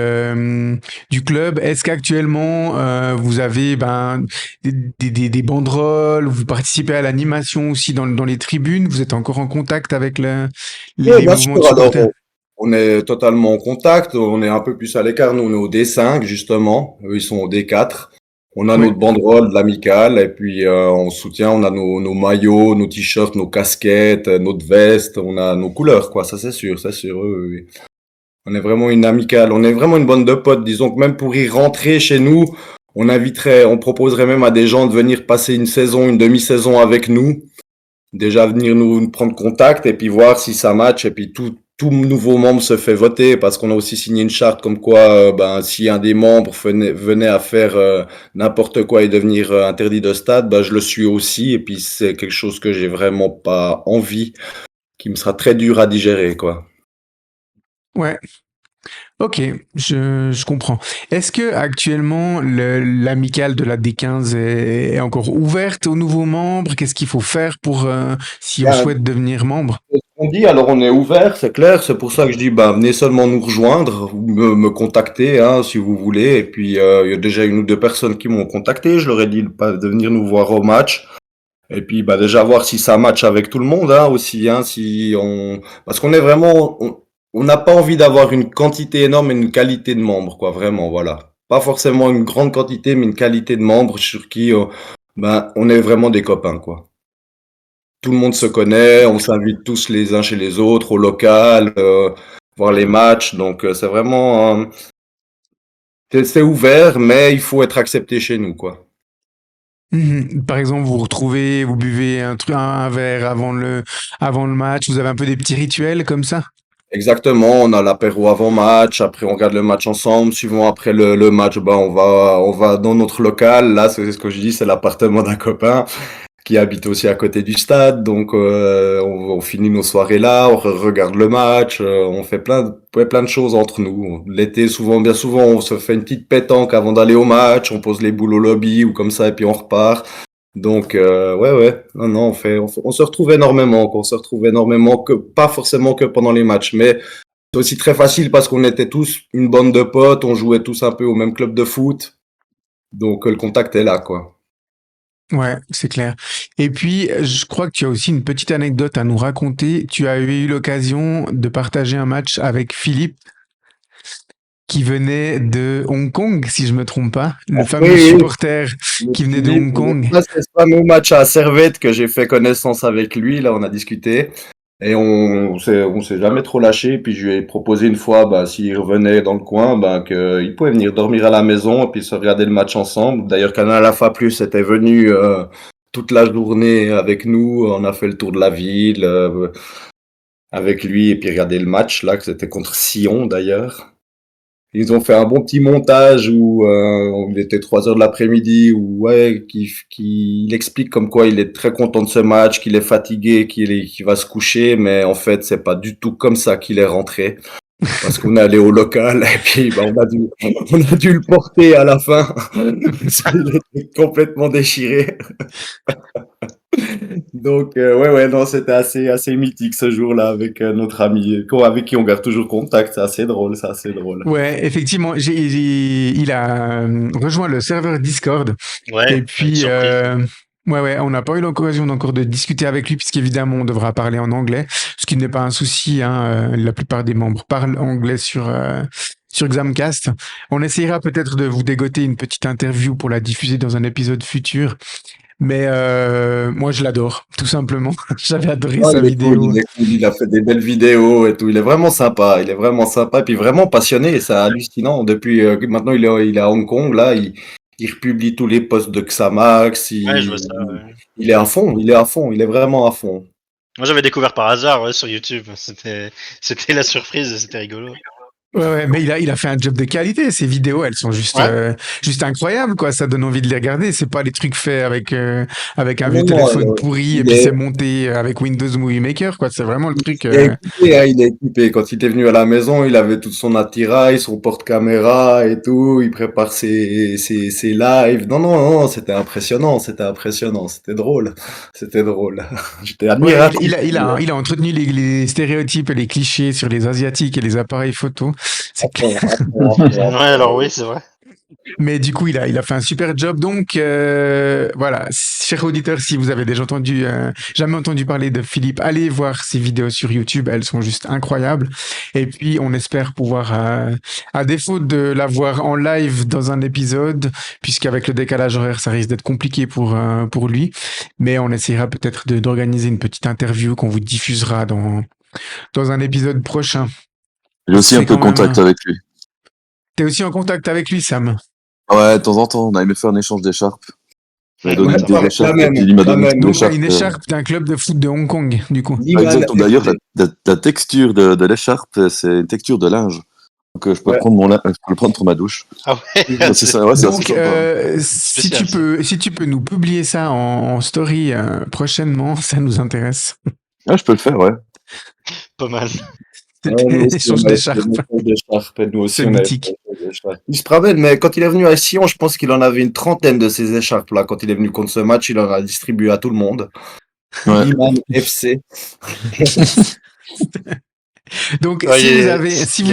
club. Est-ce qu'actuellement vous avez des banderoles, vous participez à l'animation aussi dans les tribunes, vous êtes encore en contact avec Oui, les bien sûr. mouvements de Alors, supporters? on est totalement en contact. On est un peu plus à l'écart. Nous, on est au D5, justement. Eux, ils sont au D4. On a Ouais. notre banderole de l'amicale. Et puis, on soutient. On a nos maillots, nos t-shirts, nos casquettes, notre veste. On a nos couleurs, quoi. Ça, c'est sûr. C'est sûr. Oui, oui. On est vraiment une amicale. On est vraiment une bande de potes. Disons que même pour y rentrer chez nous, on proposerait même à des gens de venir passer une saison, une demi-saison avec nous. Déjà venir nous prendre contact et puis voir si ça match et puis tout nouveau membre se fait voter parce qu'on a aussi signé une charte comme quoi si un des membres venait à faire n'importe quoi et devenir interdit de stade, je le suis aussi et puis c'est quelque chose que j'ai vraiment pas envie, qui me sera très dur à digérer, quoi. Ouais. Ok, je comprends. Est-ce que actuellement l'amicale de la D15 est encore ouverte aux nouveaux membres? Qu'est-ce qu'il faut faire pour si on Bien, souhaite devenir membre? on dit, alors on est ouvert, c'est clair, c'est pour ça que je dis, venez seulement nous rejoindre, ou me contacter, hein, si vous voulez, et puis il y a déjà une ou deux personnes qui m'ont contacté, je leur ai dit de venir nous voir au match, et puis déjà voir si ça match avec tout le monde, hein, aussi, hein, parce qu'on est vraiment, on n'a pas envie d'avoir une quantité énorme et une qualité de membres, quoi, vraiment, voilà. Pas forcément une grande quantité, mais une qualité de membres sur qui, on est vraiment des copains, quoi. Tout le monde se connaît, on s'invite tous les uns chez les autres au local, voir les matchs. Donc c'est vraiment c'est ouvert, mais il faut être accepté chez nous, quoi. Mhm. Par exemple, vous retrouvez, vous buvez un verre avant le match, vous avez un peu des petits rituels comme ça? Exactement, on a l'apéro avant match, après on regarde le match ensemble, suivant après le match, on va dans notre local. Là, c'est ce que je dis, c'est l'appartement d'un copain qui habite aussi à côté du stade. Donc, on finit nos soirées là, on regarde le match, on fait plein de choses entre nous. L'été, bien souvent, on se fait une petite pétanque avant d'aller au match, on pose les boules au lobby ou comme ça, et puis on repart. Donc, ouais, non, on se retrouve énormément, quoi. On se retrouve énormément, pas forcément que pendant les matchs, mais c'est aussi très facile parce qu'on était tous une bande de potes, on jouait tous un peu au même club de foot. Donc, le contact est là, quoi. Ouais, c'est clair. Et puis, je crois que tu as aussi une petite anecdote à nous raconter. Tu as eu l'occasion de partager un match avec Philippe, qui venait de Hong Kong, si je me trompe pas, le fameux Oui, oui. supporter qui venait de Hong Kong. Là, c'est ce fameux match à Servette que j'ai fait connaissance avec lui. Là, on a discuté et on s'est jamais trop lâché. Puis je lui ai proposé une fois, s'il revenait dans le coin, qu'il pouvait venir dormir à la maison et puis se regarder le match ensemble. D'ailleurs, Canal Alpha Plus était venu toute la journée avec nous. On a fait le tour de la ville avec lui et puis regarder le match là, que c'était contre Sion d'ailleurs. Ils ont fait un bon petit montage où il était 3 heures de l'après-midi où ouais, il explique comme quoi il est très content de ce match, qu'il est fatigué, qu'il va se coucher, mais en fait c'est pas du tout comme ça qu'il est rentré parce qu'on est allé au local et puis on a dû le porter à la fin parce qu'il était complètement déchiré. Donc ouais non, c'était assez mythique ce jour-là avec notre ami avec qui on garde toujours contact. C'est assez drôle. Ouais, effectivement, il a rejoint le serveur Discord. Ouais, Et avec puis, surprise. ouais, on n'a pas eu l'occasion encore de discuter avec lui, puisqu'évidemment, on devra parler en anglais, ce qui n'est pas un souci, hein. La plupart des membres parlent anglais sur Xamcast. On essayera peut-être de vous dégoter une petite interview pour la diffuser dans un épisode futur. Mais moi, je l'adore, tout simplement. J'avais adoré Ah, sa il est cool, vidéo. il est cool, il a fait des belles vidéos et tout. Il est vraiment sympa, et puis vraiment passionné et c'est hallucinant. Depuis que maintenant il est à Hong Kong, là, il il republie tous les posts de Xamax. Ouais, je vois ça. Ouais. Il est à fond, il est à fond, il est vraiment à fond. Moi, j'avais découvert par hasard sur YouTube. C'était la surprise, c'était rigolo. Ouais, mais il a fait un job de qualité. Ces vidéos, elles sont juste, Ouais. juste incroyables, quoi. Ça donne envie de les regarder. C'est pas les trucs faits avec un vieux Non, téléphone pourri et il puis c'est est, monté avec Windows Movie Maker, quoi. C'est vraiment le truc. il est équipé, hein, il est équipé. Quand il était venu à la maison, il avait tout son attirail, son porte-caméra et tout. Il prépare ses lives. Non, non, non, c'était impressionnant, c'était drôle, c'était drôle. J'étais Ouais, admiratif. il a entretenu les stéréotypes et les clichés sur les Asiatiques et les appareils photo. À C'est clair. fond, à fond, à fond, à Ouais, fond. alors oui, c'est vrai. Mais du coup, il a fait un super job. Donc, voilà, chers auditeurs, si vous avez déjà entendu, jamais entendu parler de Philippe, allez voir ses vidéos sur YouTube. Elles sont juste incroyables. Et puis, on espère pouvoir, à défaut de l'avoir en live dans un épisode, puisqu'avec le décalage horaire, ça risque d'être compliqué pour lui. Mais on essaiera peut-être d'organiser une petite interview qu'on vous diffusera dans un épisode prochain. J'ai aussi un C'est peu quand même contact avec lui. T'es aussi en contact avec lui, Sam? Ouais, de temps en temps, on a aimé faire un échange d'écharpes. Il m'a donné Ouais, des écharpes et même, puis il m'a la donné même. une Donc, écharpe. une écharpe d'un club de foot de Hong Kong, du coup. Liman Exactement. D'ailleurs, FC. la texture de l'écharpe, c'est une texture de linge. Donc, je peux Ouais. prendre je peux le prendre pour ma douche. Ah ouais, Ouais, c'est ça, ouais, c'est assez Donc, sympa. si tu peux nous publier ça en story prochainement, ça nous intéresse. Ah, je peux le faire, ouais. pas mal. Ouais, nous aussi, Échange on avait fait d'écharpes. des échanges d'écharpes. Et nous aussi, C'est on avait mythique. fait des échanges d'écharpes. Il se promène, mais quand il est venu à Sion, je pense qu'il en avait une trentaine de ces écharpes-là. Quand il est venu contre ce match, il en a distribué à tout le monde. Ouais. Liman FC. Donc, Ouais, si il est vous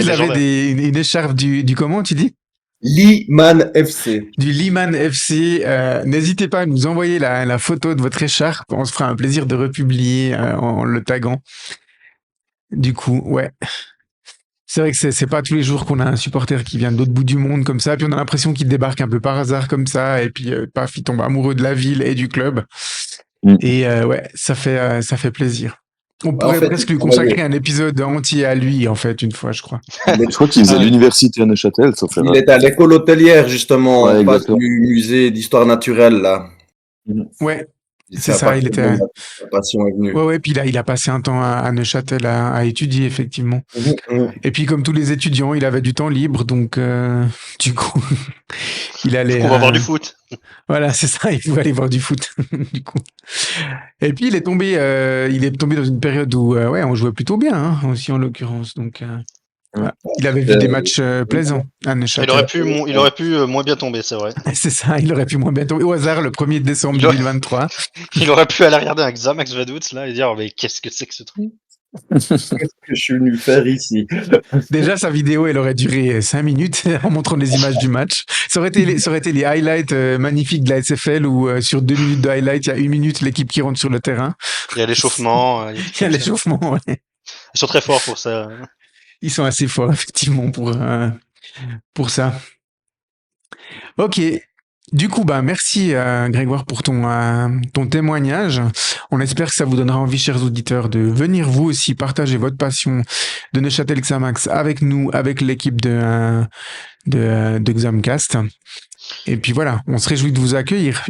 avez légendaire. une écharpe du comment tu dis? Liman FC. Du Liman FC, n'hésitez pas à nous envoyer la photo de votre écharpe. On se fera un plaisir de republier en le taguant. Du coup, ouais. C'est vrai que c'est pas tous les jours qu'on a un supporter qui vient de l'autre bout du monde comme ça, puis on a l'impression qu'il débarque un peu par hasard comme ça, et puis paf, il tombe amoureux de la ville et du club. Mm. Et ouais, ça fait plaisir. On En pourrait fait, presque il lui consacrer un épisode entier à lui, en fait, une fois, je crois. il Je crois qu'il faisait Ah ouais. l'université à Neuchâtel, sauf il erreur. est à l'école hôtelière, justement, Ouais, en face exactement. du musée d'histoire naturelle, là. Ouais, C'est c'est à ça, il partir de là était. que sa passion est venue. Ouais, ouais, puis il a passé un temps à Neuchâtel à étudier, effectivement. Mhm. Et puis, comme tous les étudiants, il avait du temps libre, donc du coup, il allait. On va voir du foot. Voilà, c'est ça, il pouvait aller voir du foot, du coup. Et puis, il est tombé dans une période où, ouais, on jouait plutôt bien, hein, aussi en l'occurrence. Donc, voilà. Il avait vu des matchs plaisants à Neuchâtel. Il aurait pu moins bien tomber, c'est vrai. C'est ça, il aurait pu moins bien tomber au hasard le 1er décembre Il aurait- 2023. Il aurait pu aller regarder un Xamax Vaduz là et dire mais qu'est-ce que c'est que ce truc. Qu'est-ce que je suis venu faire ici? Déjà, sa vidéo, elle aurait duré 5 minutes en montrant les images du match. Ça aurait été les highlights magnifiques de la SFL où sur 2 minutes de highlights, il y a 1 minute l'équipe qui rentre sur le terrain. Il y a l'échauffement. Il y a l'échauffement, ouais. Ils sont très forts pour ça. Ils sont assez forts, effectivement, pour ça. Ok. Du coup, bah, merci Grégoire pour ton témoignage. On espère que ça vous donnera envie, chers auditeurs, de venir vous aussi partager votre passion de Neuchâtel Xamax avec nous, avec l'équipe de Xamcast. Et puis voilà, on se réjouit de vous accueillir.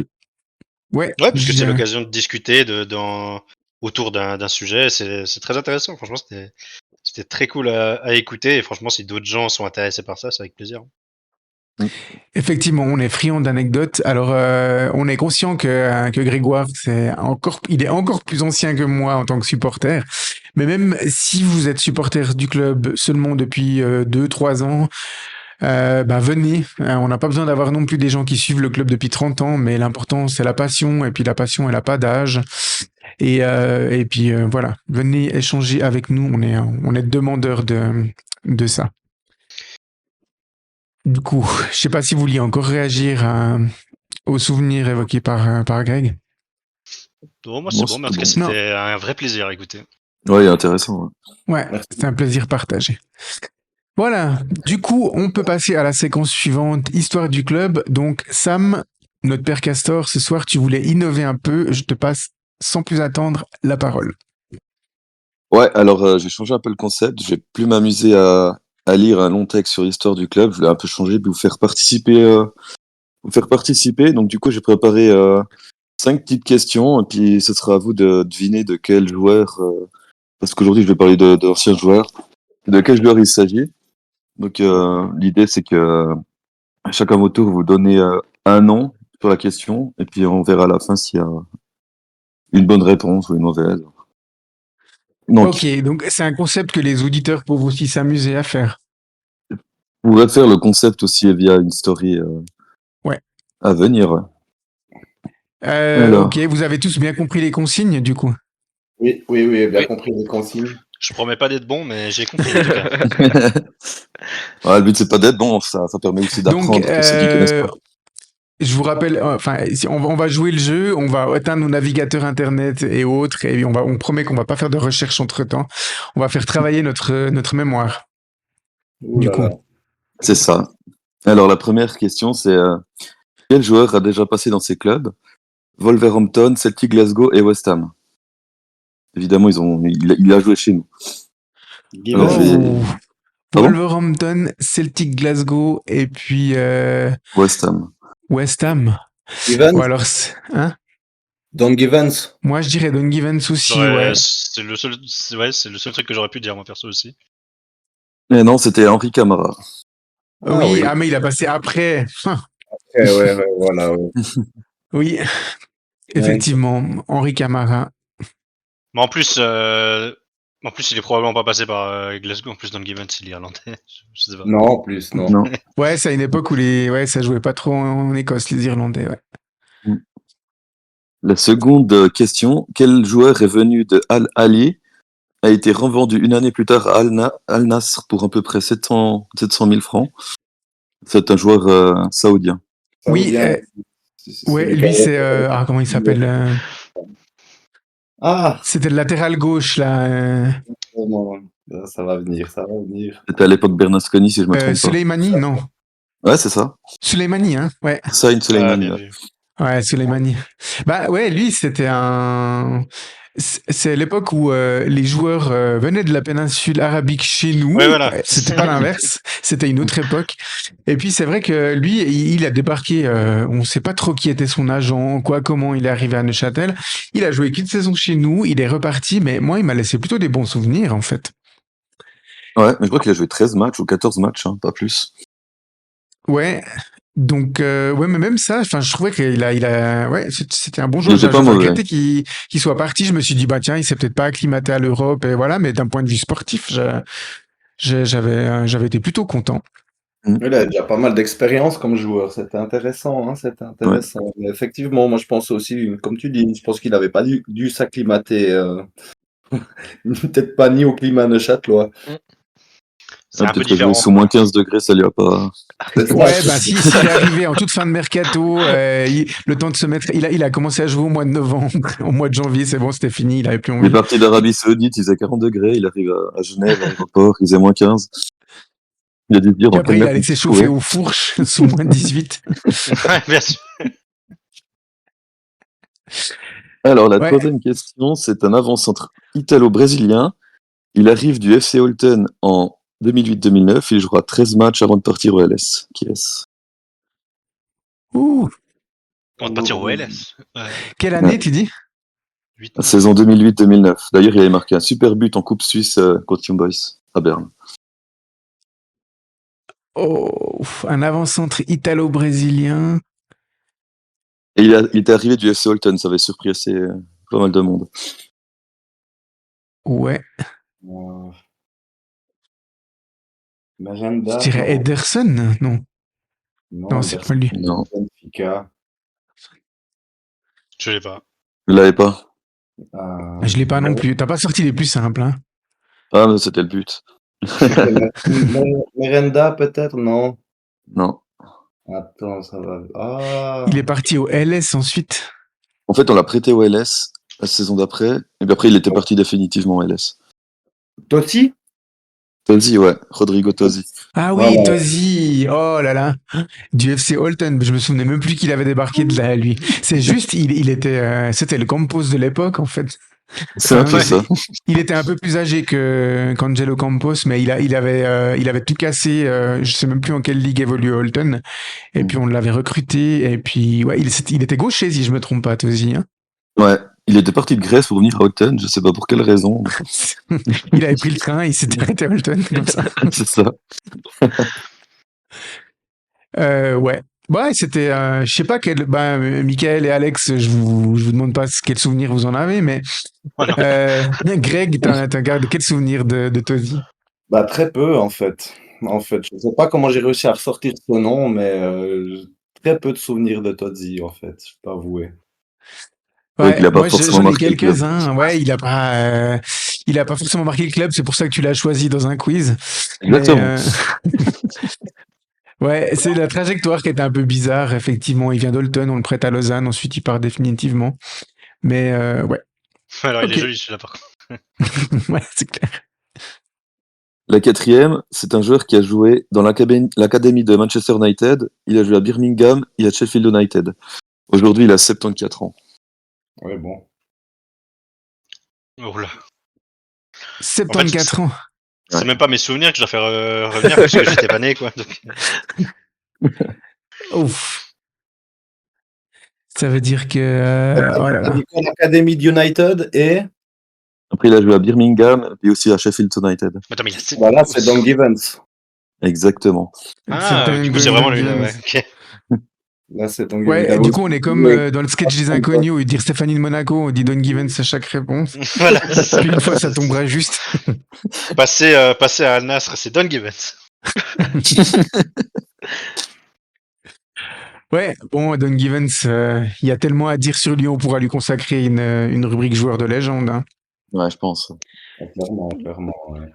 Ouais, Ouais, puisque c'est l'occasion de discuter autour d'un sujet. C'est très intéressant. Franchement, c'était très cool à écouter. Et franchement, si d'autres gens sont intéressés par ça, c'est avec plaisir. effectivement, on est friand d'anecdotes. Alors, on est conscient que Grégoire, il est encore plus ancien que moi en tant que supporter. Mais même si vous êtes supporter du club seulement depuis 2-3 ans, bah venez. On n'a pas besoin d'avoir non plus des gens qui suivent le club depuis 30 ans, mais l'important c'est la passion. Et puis la passion, elle n'a pas d'âge. Et puis voilà, venez échanger avec nous. On est demandeurs de ça. Du coup, je sais pas si vous vouliez encore réagir aux souvenirs évoqués par Greg. Bon, moi, c'est bon, mais en tout cas, Non. c'était un vrai plaisir à écouter. Ouais, intéressant. Ouais, c'était un plaisir partagé. Voilà, du coup, on peut passer à la séquence suivante, histoire du club. Donc, Sam, notre père Castor, ce soir, tu voulais innover un peu. Je te passe, sans plus attendre, la parole. Ouais, alors j'ai changé un peu le concept. Je vais plus m'amuser à lire un long texte sur l'histoire du club. Je vais un peu changer, puis vous faire participer vous faire participer. Donc, du coup, j'ai préparé 5 petites questions. Et puis, ce sera à vous de deviner de quel joueur, parce qu'aujourd'hui, je vais parler d'anciens joueurs, de quel joueur il s'agit. Donc, l'idée, c'est que chacun votre tour, vous donnez un nom sur la question. Et puis, on verra à la fin s'il y a une bonne réponse ou une mauvaise. Donc, Ok, donc c'est un concept que les auditeurs peuvent aussi s'amuser à faire. vous pourrez faire le concept aussi via une story Ouais. à venir. Ouais. Alors. Ok, vous avez tous bien compris les consignes du coup. Oui, bien Oui. compris les consignes. Je promets pas d'être bon, mais j'ai compris en tout cas. Ouais, le but, c'est pas d'être bon, ça permet aussi d'apprendre Donc, pour ceux qui connaissent pas. je vous rappelle, enfin, on va jouer le jeu, on va éteindre nos navigateurs internet et autres, et on promet qu'on va pas faire de recherche entre temps. On va faire travailler notre mémoire. Ouh Du là coup. là. C'est ça. Alors, la première question, c'est quel joueur a déjà passé dans ces clubs? Wolverhampton, Celtic Glasgow et West Ham. Évidemment, il a joué chez nous. Alors, je vais- Oh. Pardon Wolverhampton, Celtic Glasgow et puis West Ham. West Ham. Evans, Ou alors, hein? Don Evans. Moi, je dirais Don Givens aussi, Ouais, ouais. c'est le seul truc que j'aurais pu dire moi perso aussi. Mais non, c'était Henri Camara. Oui, mais il a passé après. Ouais, voilà. Ouais. Oui, effectivement, Henri Camara. Mais en plus, il est probablement pas passé par Glasgow. En plus, Don Givens, il est irlandais. Je sais pas. Non, en plus, non. Non. Ouais, c'est à une époque où ça jouait pas trop en Écosse, les Irlandais, ouais. La seconde question, quel joueur est venu de Al Ahly, a été revendu une année plus tard à Al Nassr pour à peu près 700 000 francs? C'est un joueur saoudien. Oui, Saoudien. ouais, celui qui lui, avait- c'est. Comment il s'appelle Ah, C'était le latéral gauche, là. non, ça va venir, ça va venir. C'était à l'époque Bernasconi, si je me trompe pas. Soleimani, non. Ouais, c'est ça. Soleimani, hein, ouais. Saïd Ah, Soleimani. bien Ouais. vu. Ouais, Soleimani. Bah ouais, lui, c'était un. C'est l'époque où les joueurs venaient de la péninsule arabique chez nous. Ouais, voilà. C'était pas l'inverse, c'était une autre époque. Et puis c'est vrai que lui, il a débarqué. On sait pas trop qui était son agent, comment il est arrivé à Neuchâtel. Il a joué qu'une saison chez nous, il est reparti, mais moi, il m'a laissé plutôt des bons souvenirs en fait. Ouais, mais je crois qu'il a joué 13 matchs ou 14 matchs, hein, pas plus. Ouais. Donc ouais, mais même ça, enfin, je trouvais ouais, c'était un bon Il joueur. était pas J'ai mauvais. regretté qu'il soit parti. Je me suis dit bah tiens, il s'est peut-être pas acclimaté à l'Europe et voilà. Mais d'un point de vue sportif, j'avais été plutôt content. Il a déjà pas mal d'expérience comme joueur, c'était intéressant, hein, c'était intéressant. Mais effectivement, moi je pense aussi, comme tu dis, je pense qu'il n'avait pas dû s'acclimater, peut-être pas ni au climat neuchâtelois. C'est un peu Peut-être que jouer différent. sous moins 15 degrés, ça lui a pas. C'est ça. Ouais, bah s'il est arrivé en toute fin de mercato, le temps de se mettre, il a commencé à jouer au mois de novembre, au mois de janvier, c'est bon, c'était fini, il avait plus Il est envie. parti d'Arabie Saoudite, il faisait 40 degrés, il arrive à Genève, à l'aéroport, il faisait moins 15. Il a dû se dire Puis dans après, quelle il merde allait je me s'échauffer trouvais. aux fourches sous moins 18. Ouais, bien sûr. Alors, la Ouais. troisième question, c'est un avant-centre italo-brésilien. Il arrive du FC Holton en 2008-2009. Il jouera 13 matchs avant de partir au LS. Qui est-ce? Ouh. On va partir au LS. Ouais. Quelle année tu dis? 8. Saison 2008-2009. D'ailleurs, il avait marqué un super but en Coupe Suisse contre Young Boys à Berne. Oh, un avant-centre italo-brésilien. Et il était arrivé du FC Holton, ça avait surpris assez pas mal de monde. Ouais, Magenta, je dirais non. Ederson, non. Non, c'est pas lui. Non, Benfica. Je l'ai pas. il l'avait pas. Je l'ai pas non plus. T'as pas sorti les plus simples, hein. Ah, mais c'était le but. Merenda, peut-être, non. Non. Attends, ça va. Ah, Il est parti au LS ensuite. En fait, on l'a prêté au LS la saison d'après, et puis après, il était parti définitivement au LS. Totti? Tosi, ouais, Rodrigo Tosi. Ah oui, Voilà. Tosi. Oh là là. Du FC Holton. Je me souvenais même plus qu'il avait débarqué de là, lui. C'est juste, il était, c'était le Campos de l'époque, en fait. C'est un peu Ouais. ça. Il était un peu plus âgé qu'Angelo Campos, mais il avait tout cassé. Je sais même plus en quelle ligue évolue Holton. Et puis on l'avait recruté. Et puis ouais, il était gaucher si je me trompe pas, Tosi. Hein. Ouais. Il était parti de Grèce pour venir à Houghton, je sais pas pour quelle raison. Il avait pris le train, il s'était arrêté à Holton comme ça. C'est ça. Ouais. Ouais, c'était, je sais pas Michael et Alex, je vous demande pas quel souvenir vous en avez, mais Voilà. Greg, t'as gardé quel souvenir de Tosi? Bah, très peu, en fait. Je sais pas comment j'ai réussi à ressortir ce nom, mais très peu de souvenirs de Todzi, en fait, je peux avouer. Ouais, qu'il Ouais, a pas moi forcément j'en ai marqué le club. quelques-uns. Ouais, il a pas forcément marqué le club, c'est pour ça que tu l'as choisi dans un quiz. Mais Exactement. ouais, c'est la trajectoire qui était un peu bizarre. Effectivement, il vient d'Holton, on le prête à Lausanne, ensuite il part définitivement. Mais ouais, Alors, il est ok, joli celui-là, par contre. ouais, c'est clair. La quatrième, c'est un joueur qui a joué dans l'académie de Manchester United. Il a joué à Birmingham et à Sheffield United. Aujourd'hui, il a 74 ans. Ouais, bon. Oh là. En fait, 74 ans. c'est Ouais. même pas mes souvenirs que je dois faire revenir parce que j'étais pas né, quoi. Donc, Ouf. Ça veut dire que oh là T'as là. dit quoi, l'Académie de United et Après, il a joué à Birmingham et aussi à Sheffield United. attends, mais il y a... voilà, c'est Don Givens. Exactement. C'est Ah, un du coup, c'est vraiment Don lui, là, Givens. ouais. Ok. Là, c'est Don Givens. Il Ouais, avait du aussi coup, on est comme joué dans le sketch des inconnus où il dit Stéphanie de Monaco, on dit Don Givens à chaque réponse. Voilà, c'est ça. Puis une fois, ça tombera juste. Passer à Al Nassr, c'est Don Givens. Ouais, bon, Don Givens, il y a tellement à dire sur lui, on pourra lui consacrer une rubrique joueur de légende. Hein. Ouais, je pense. clairement. Ouais.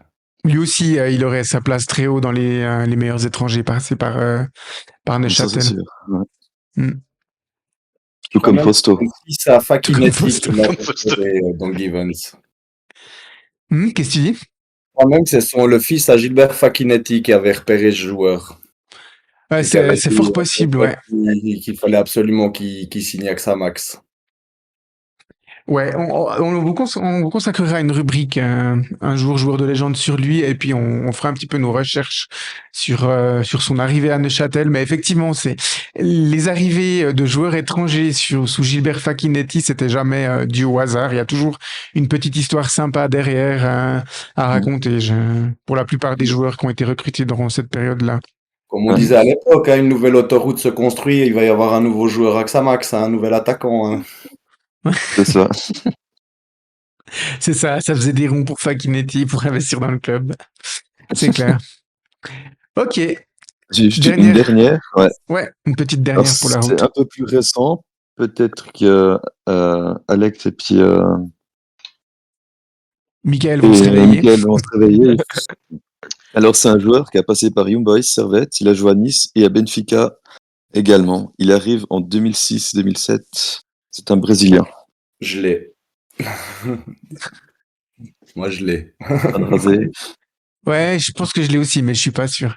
Lui aussi, il aurait sa place très haut dans les meilleurs étrangers passés par Ça, c'est Neuchâtel. sûr. Ouais. Hmm. Tout comme Fausto. Fils à Tout comme Fakinetti Fausto. qui m'a Comme Fausto. préféré, Don Givens. Qu'est-ce que tu dis? Moi-même, c'est le fils à Gilbert Fakinetti qui avait repéré ce joueur. Ouais, Et qui avait c'est dit fort possible, ouais. qu'il fallait absolument qu'il signe avec Xamax. Ouais, on vous consacrera une rubrique un jour, joueur de légende sur lui, et puis on fera un petit peu nos recherches sur son arrivée à Neuchâtel. Mais effectivement, c'est les arrivées de joueurs étrangers sous Gilbert Fakinetti, c'était jamais dû au hasard. Il y a toujours une petite histoire sympa derrière à raconter. Pour la plupart des joueurs qui ont été recrutés durant cette période-là. Comme on disait à l'époque, hein, une nouvelle autoroute se construit, il va y avoir un nouveau joueur à Xamax, un nouvel attaquant. Hein. C'est ça. C'est ça, ça faisait des ronds pour Fakinetti pour investir dans le club. C'est clair. Ok. J'ai juste une dernière. Ouais. Ouais, une petite Alors, dernière pour la c'est route. un peu plus récent. Peut-être que Alex et puis Michael vont se réveiller. Mickaël vont se réveiller. Alors, c'est un joueur qui a passé par Young Boys, Servette. Il a joué à Nice et à Benfica également. Il arrive en 2006-2007. C'est un Brésilien. Je l'ai. Moi, je l'ai. Rasé. Ouais, je pense que je l'ai aussi, mais je suis pas sûr.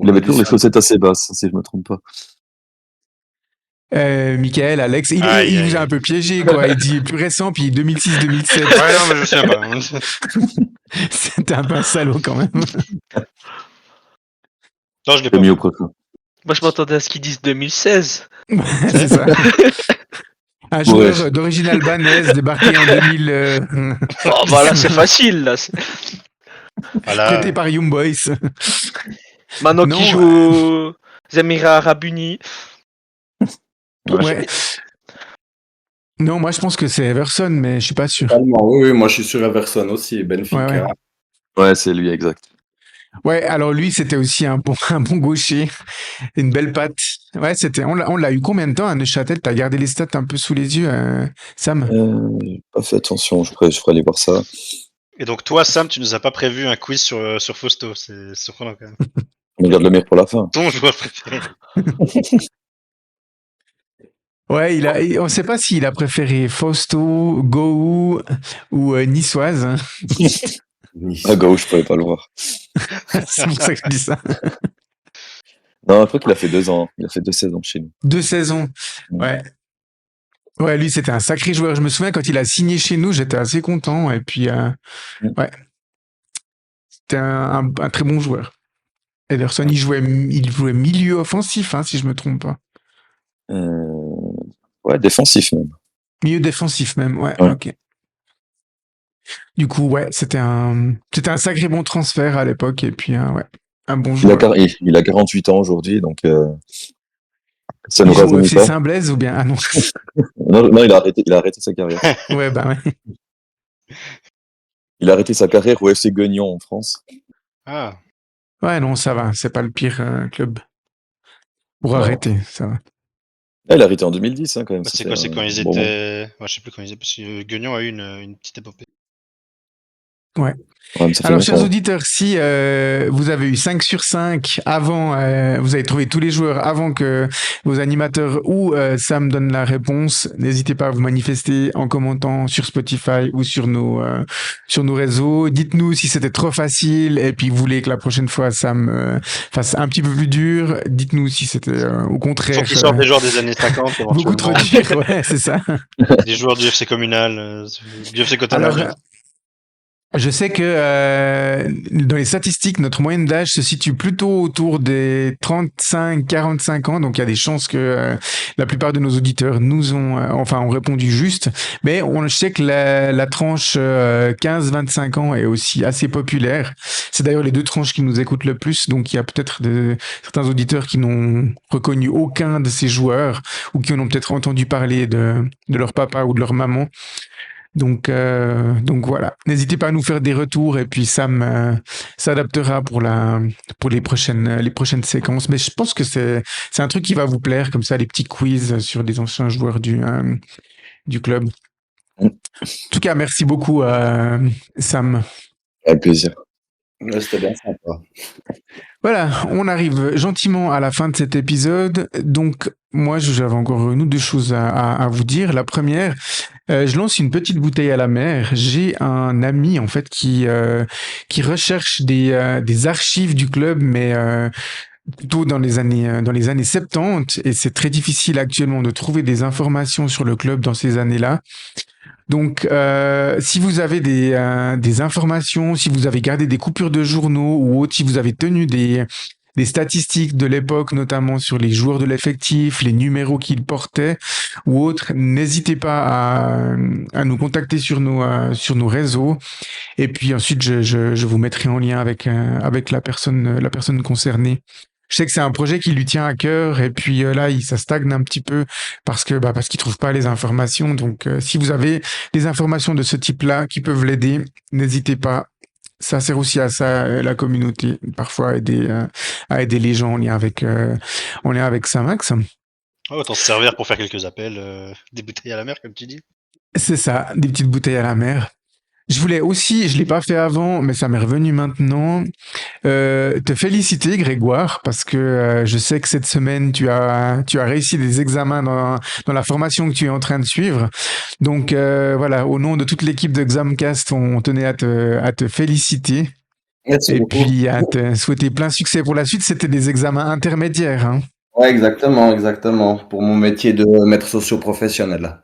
Il avait toujours les chaussettes assez basses, si je me trompe pas. Michael, Alex, il Aïe, vous a aïe. un peu piégé, quoi. Il dit plus récent, puis 2006-2007. Ouais, non, mais je sais pas. C'était un peu un salaud quand même. Non, je l'ai C'est pas. mis au prochain. Moi, je m'attendais à ce qu'ils disent 2016. C'est ça. Un joueur d'origine albanaise débarqué en 2000, Oh, bah là, c'est facile, là. Voilà. prêté par Young Boys. Maintenant Non, qu'il joue aux Émirats Arabes Unis. Ouais. Non, moi je pense que c'est Everson, mais je suis pas sûr. Totalement. Oui, moi, je suis sur Everson aussi, Benfica. Ouais, c'est lui, exact. Ouais, alors lui, c'était aussi un bon gaucher, une belle patte. Ouais, on l'a eu combien de temps à Neuchâtel? T'as gardé les stats un peu sous les yeux, Sam? J'ai pas fait attention, je ferai aller voir ça. Et donc, toi, Sam, tu nous as pas prévu un quiz sur Fausto. C'est surprenant quand même. On garde le meilleur pour la fin. Ton joueur préféré. Ouais, on sait pas s'il a préféré Fausto, Gou ou Niçoise. Hein. Nice. À gauche, je pouvais pas le voir. C'est pour ça que je dis ça. Non, je crois qu'il a fait 2 ans. Il a fait 2 saisons chez nous. 2 saisons. Ouais. Ouais, lui, c'était un sacré joueur. Je me souviens quand il a signé chez nous, j'étais assez content. Et puis, ouais, c'était un très bon joueur. Ederson, il jouait milieu offensif, hein, si je me trompe pas. Ouais, défensif même. Milieu défensif même, ouais, Ouais. ok. Du coup, ouais, c'était un sacré bon transfert à l'époque. Et puis, ouais, un bon Il a, joueur. il a 48 ans aujourd'hui, donc ça Il nous joue au rajeunit FC pas. Saint-Blaise ou bien? Ah non. Non, non, il a arrêté sa carrière. Ouais, bah ouais. Il a arrêté sa carrière au FC Guignon en France. Ah, Ouais, non, ça va. C'est pas le pire club pour Non. arrêter, ça va. Ah, il a arrêté en 2010, hein, quand même. bah, Ça c'est fait quoi? C'est quand un ils bon moment. étaient. Ouais, je sais plus quand ils étaient. Parce que Guignon a eu une petite épopée. Ouais. Ouais, mais ça fait Alors, chers longtemps. auditeurs, si vous avez eu 5 sur 5 avant, vous avez trouvé tous les joueurs avant que vos animateurs ou Sam donne la réponse, n'hésitez pas à vous manifester en commentant sur Spotify ou sur nos réseaux. Dites-nous si c'était trop facile et puis vous voulez que la prochaine fois Sam fasse un petit peu plus dur. Dites-nous si c'était au Faut contraire qu'ils sortent des joueurs des années 50, beaucoup trop éventuellement. dur. Ouais, c'est ça. Des joueurs du FC Communal, du FC Alors, Cotonal. je sais que dans les statistiques, notre moyenne d'âge se situe plutôt autour des 35-45 ans, donc il y a des chances que la plupart de nos auditeurs nous ont répondu juste. Mais je sais que la tranche 15-25 ans est aussi assez populaire. C'est d'ailleurs les deux tranches qui nous écoutent le plus, donc il y a peut-être certains auditeurs qui n'ont reconnu aucun de ces joueurs ou qui en ont peut-être entendu parler de leur papa ou de leur maman. Donc voilà. N'hésitez pas à nous faire des retours et puis Sam s'adaptera pour les prochaines séquences. Mais je pense que c'est un truc qui va vous plaire, comme ça, les petits quiz sur des anciens joueurs du club. En tout cas, merci beaucoup, Sam. Avec plaisir. Ouais, c'était bien sympa. Voilà, on arrive gentiment à la fin de cet épisode. Donc, moi, j'avais encore une ou deux choses à vous dire. La première, je lance une petite bouteille à la mer. J'ai un ami, en fait, qui recherche des archives du club, mais plutôt dans les années 70. Et c'est très difficile actuellement de trouver des informations sur le club dans ces années-là. Donc, si vous avez des informations, si vous avez gardé des coupures de journaux ou autre, si vous avez tenu des statistiques de l'époque, notamment sur les joueurs de l'effectif, les numéros qu'ils portaient ou autres, n'hésitez pas à nous contacter sur nos réseaux. Et puis ensuite, je vous mettrai en lien avec la personne concernée. Je sais que c'est un projet qui lui tient à cœur et puis là, ça stagne un petit peu parce qu'il trouve pas les informations. Donc, si vous avez des informations de ce type-là qui peuvent l'aider, n'hésitez pas. Ça sert aussi à ça, la communauté, parfois à aider les gens en lien avec ça, Max. Autant se servir pour faire quelques appels, des bouteilles à la mer, comme tu dis. C'est ça, des petites bouteilles à la mer. Je voulais aussi, je l'ai pas fait avant, mais ça m'est revenu maintenant, te féliciter, Grégoire, parce que je sais que cette semaine tu as réussi des examens dans la formation que tu es en train de suivre. Donc voilà, au nom de toute l'équipe de Examcast, on tenait à te féliciter Merci et beaucoup. puis à te souhaiter plein succès pour la suite. C'était des examens intermédiaires, hein. Ouais, exactement. Pour mon métier de maître socio-professionnel.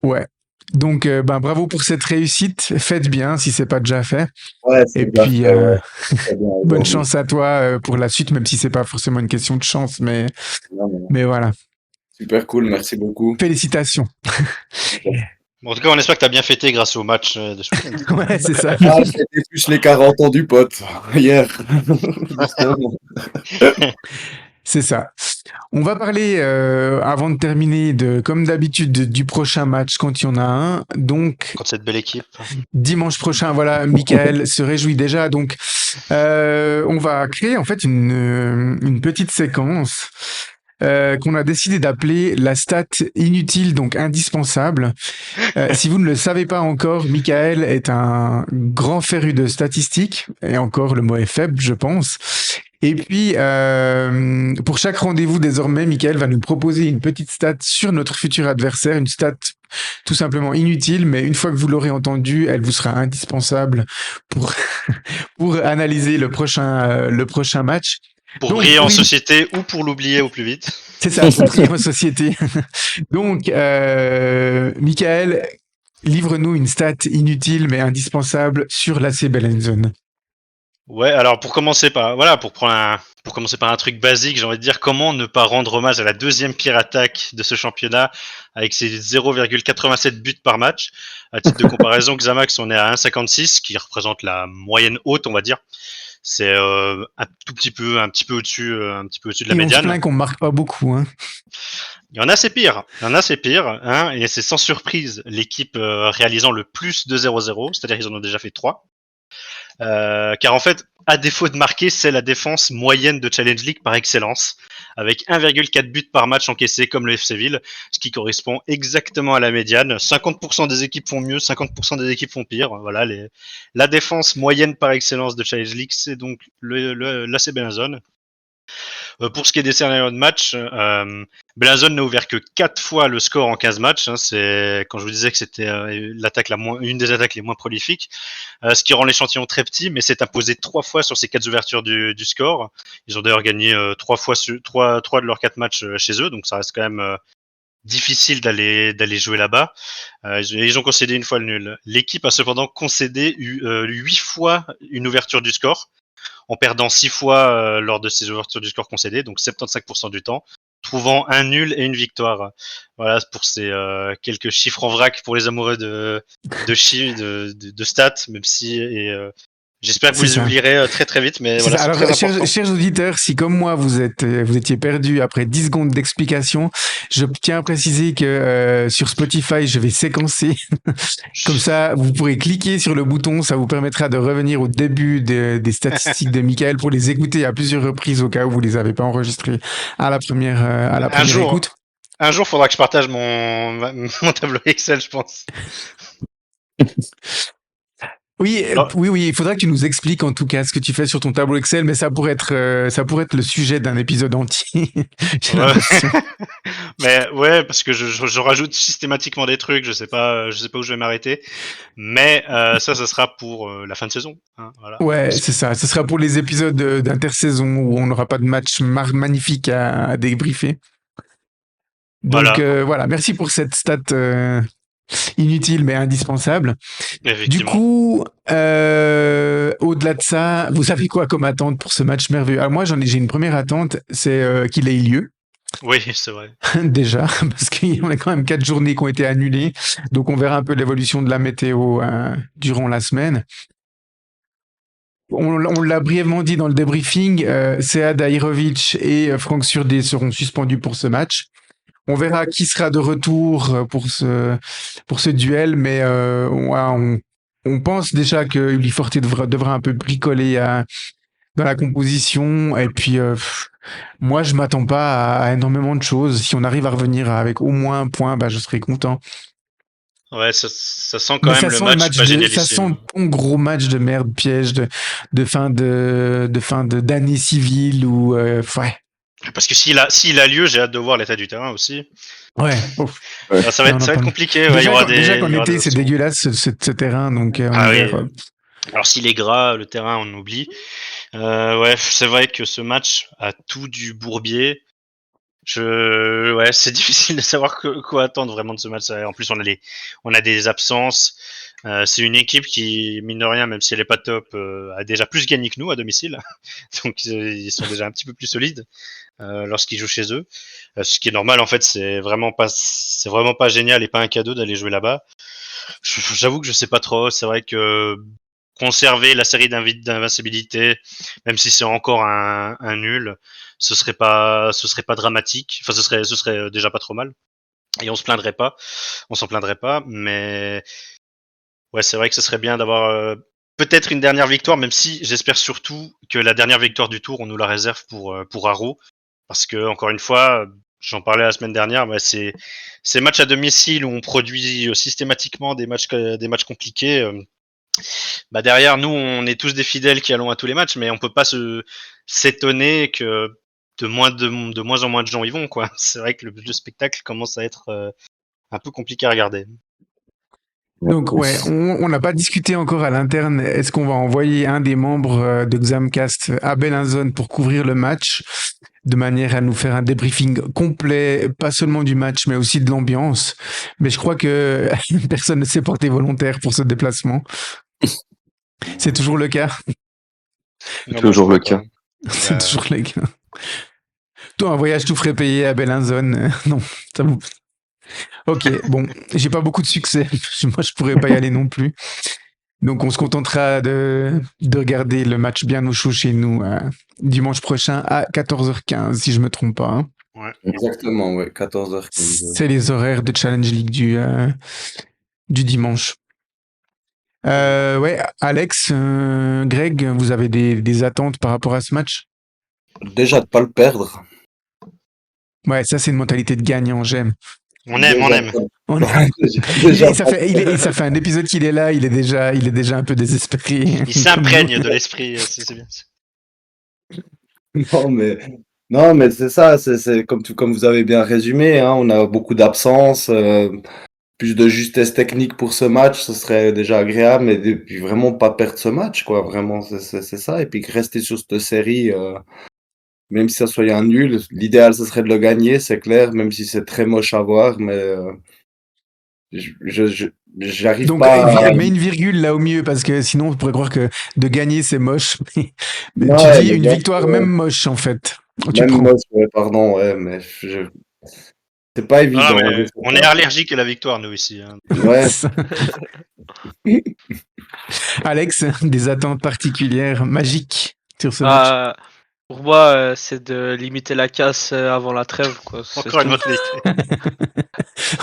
Ouais. Donc bravo pour cette réussite. Faites bien si c'est pas déjà fait. Ouais, Et c'est bien puis fait, ouais. Très bien bonne aujourd'hui. chance à toi pour la suite, même si c'est pas forcément une question de chance, mais Non, non. voilà. Super cool, merci beaucoup. Félicitations. Bon, en tout cas, on espère que tu as bien fêté grâce au match de ce week-end. Ouais, c'est ça. Ah, c'était plus les 40 ans du pote, hier. Justement. C'est ça. On va parler, avant de terminer, comme d'habitude, du prochain match quand il y en a un. Donc, Contre cette belle équipe. dimanche prochain, voilà, Michael se réjouit déjà. Donc, on va créer en fait une petite séquence qu'on a décidé d'appeler la stat inutile, donc indispensable. Si vous ne le savez pas encore, Michael est un grand féru de statistiques, et encore le mot est faible, je pense. Et puis, pour chaque rendez-vous, désormais, Michael va nous proposer une petite stat sur notre futur adversaire, une stat tout simplement inutile, mais une fois que vous l'aurez entendue, elle vous sera indispensable pour, pour analyser le prochain match. Pour Donc, briller en oui, société ou pour l'oublier au plus vite. c'est ça, pour briller en société. Donc, Michael, livre-nous une stat inutile mais indispensable sur l'AC Bellinzone. Ouais, alors pour commencer par pour commencer par un truc basique, j'ai envie de dire comment ne pas rendre hommage à la deuxième pire attaque de ce championnat avec ses 0,87 buts par match. À titre de comparaison, Xamax on est à 1,56 qui représente la moyenne haute, on va dire. C'est un petit peu au-dessus de la Et on se médiane. plaint qu'on marque pas beaucoup. Hein. Il y en a c'est pire, hein, et c'est sans surprise l'équipe réalisant le plus de 0-0, c'est-à-dire qu'ils en ont déjà fait 3. Car en fait, à défaut de marquer, c'est la défense moyenne de Challenge League par excellence, avec 1,4 buts par match encaissé comme le FC Ville, ce qui correspond exactement à la médiane. 50% des équipes font mieux, 50% des équipes font pire. Voilà, la défense moyenne par excellence de Challenge League, c'est donc l'AC Bellinzone. Pour ce qui est des scénarios de match, Bellinzone n'a ouvert que 4 fois le score en 15 matchs. Hein, c'est quand je vous disais que c'était une des attaques les moins prolifiques, ce qui rend l'échantillon très petit, mais c'est imposé 3 fois sur ces 4 ouvertures du score. Ils ont d'ailleurs gagné 3 de leurs 4 matchs chez eux, donc ça reste quand même difficile d'aller jouer là-bas. Ils ont concédé une fois le nul. L'équipe a cependant concédé 8 fois une ouverture du score, en perdant 6 fois lors de ces ouvertures du score concédées, donc 75% du temps, trouvant un nul et une victoire. Voilà pour ces quelques chiffres en vrac pour les amoureux de stats, même si j'espère que vous les oublierez très très vite, mais voilà, c'est Alors, très important. chers auditeurs, si comme moi vous étiez perdus après 10 secondes d'explication, je tiens à préciser que sur Spotify, je vais séquencer. Comme ça, vous pourrez cliquer sur le bouton, ça vous permettra de revenir au début des statistiques de Michael pour les écouter à plusieurs reprises au cas où vous les avez pas enregistrées à la première écoute. Un jour, faudra que je partage mon tableau Excel, je pense. Oui, oui, il faudra que tu nous expliques en tout cas ce que tu fais sur ton tableau Excel, mais ça pourrait être le sujet d'un épisode entier. J'ai l'impression. Mais ouais, parce que je rajoute systématiquement des trucs, je sais pas où je vais m'arrêter, mais ça sera pour la fin de saison. Hein, voilà. Ouais, c'est ça. Ce sera pour les épisodes d'intersaison où on n'aura pas de match magnifique à débriefer. Donc voilà, merci pour cette stat inutile mais indispensable. Du coup, au-delà de ça, vous savez quoi comme attente pour ce match merveilleux? Alors moi, j'ai une première attente, c'est qu'il ait lieu. Oui, c'est vrai. Déjà, parce qu'il y a quand même 4 journées qui ont été annulées, donc on verra un peu l'évolution de la météo durant la semaine. On l'a brièvement dit dans le débriefing, Sead Ahirovic et Franck Surdé seront suspendus pour ce match. On verra qui sera de retour pour ce duel, mais on pense déjà que Uli Forte devra un peu bricoler dans la composition. Et puis, moi, je m'attends pas à énormément de choses. Si on arrive à revenir avec au moins un point, bah, je serai content. Ouais, ça sent quand même le match pas génialissime. Ça sent un gros match de merde, piège de fin d'année civile ou ouais. Parce que s'il a lieu, j'ai hâte de voir l'état du terrain aussi. Ouais. Ça va être compliqué. Déjà qu'en été, c'est dégueulasse ce terrain, donc en hiver. Alors s'il est gras, le terrain, on oublie. Ouais, c'est vrai que ce match a tout du bourbier. C'est difficile de savoir quoi attendre vraiment de ce match. En plus, on a des absences. C'est une équipe qui, mine de rien, même si elle est pas top, a déjà plus gagné que nous à domicile. Donc ils sont déjà un petit peu plus solides lorsqu'ils jouent chez eux. Ce qui est normal en fait, c'est vraiment pas génial et pas un cadeau d'aller jouer là-bas. J'avoue que je sais pas trop. C'est vrai que conserver la série d'invincibilité, même si c'est encore un nul, ce serait pas dramatique. Enfin, ce serait déjà pas trop mal. Et on s'en plaindrait pas. Mais ouais, c'est vrai que ce serait bien d'avoir peut-être une dernière victoire, même si j'espère surtout que la dernière victoire du tour, on nous la réserve pour Haro, parce que encore une fois, j'en parlais la semaine dernière, ces matchs à domicile où on produit systématiquement des matchs compliqués. Derrière nous, on est tous des fidèles qui allons à tous les matchs, mais on peut pas s'étonner que de moins en moins de gens y vont, quoi. C'est vrai que le spectacle commence à être un peu compliqué à regarder. Donc ouais, on n'a pas discuté encore à l'interne. Est-ce qu'on va envoyer un des membres de Xamcast à Bellinzone pour couvrir le match, de manière à nous faire un débriefing complet, pas seulement du match, mais aussi de l'ambiance. Mais je crois que personne ne s'est porté volontaire pour ce déplacement. C'est toujours le cas. Non, Toujours je le crois cas. pas. C'est toujours le cas. Toi, un voyage tout frais payé à Bellinzone, non, ça vous... Ok, bon, j'ai pas beaucoup de succès. Moi, je pourrais pas y aller non plus. Donc, on se contentera de regarder le match bien au chaud chez nous dimanche prochain à 14h15, si je me trompe pas. Hein. Exactement, ouais, 14h15. C'est les horaires de Challenge League du dimanche. Ouais, Alex, Greg, vous avez des attentes par rapport à ce match? Déjà de pas le perdre. Ouais, ça c'est une mentalité de gagnant, j'aime. On aime, on Déjà aime. On- déjà ça fait un épisode qu'il est là, il est déjà un peu désespéré. Il Comme s'imprègne nous. de l'esprit, c'est bien. Non, mais, non, mais c'est ça, c'est comme vous avez bien résumé, hein, on a beaucoup d'absences, plus de justesse technique pour ce match, ce serait déjà agréable, mais puis vraiment pas perdre ce match, quoi, vraiment, c'est ça, et puis rester sur cette série, même si ça soit un nul, l'idéal ce serait de le gagner, c'est clair, même si c'est très moche à voir, mais j'arrive Donc, pas à... mets une virgule là au milieu, parce que sinon on pourrait croire que de gagner c'est moche. Mais tu Ouais, dis mais une bien victoire sûr, même moche en fait. Tu même prends. moche, ouais, pardon, ouais, mais c'est pas Non, non, évident, je mais sais on pas. est allergique à la victoire, nous, ici. Hein. Ouais, Alex, des attentes particulières, magiques sur ce match. Bah, pour moi, c'est de limiter la casse avant la trêve, quoi. C'est Encore une tout. mentalité.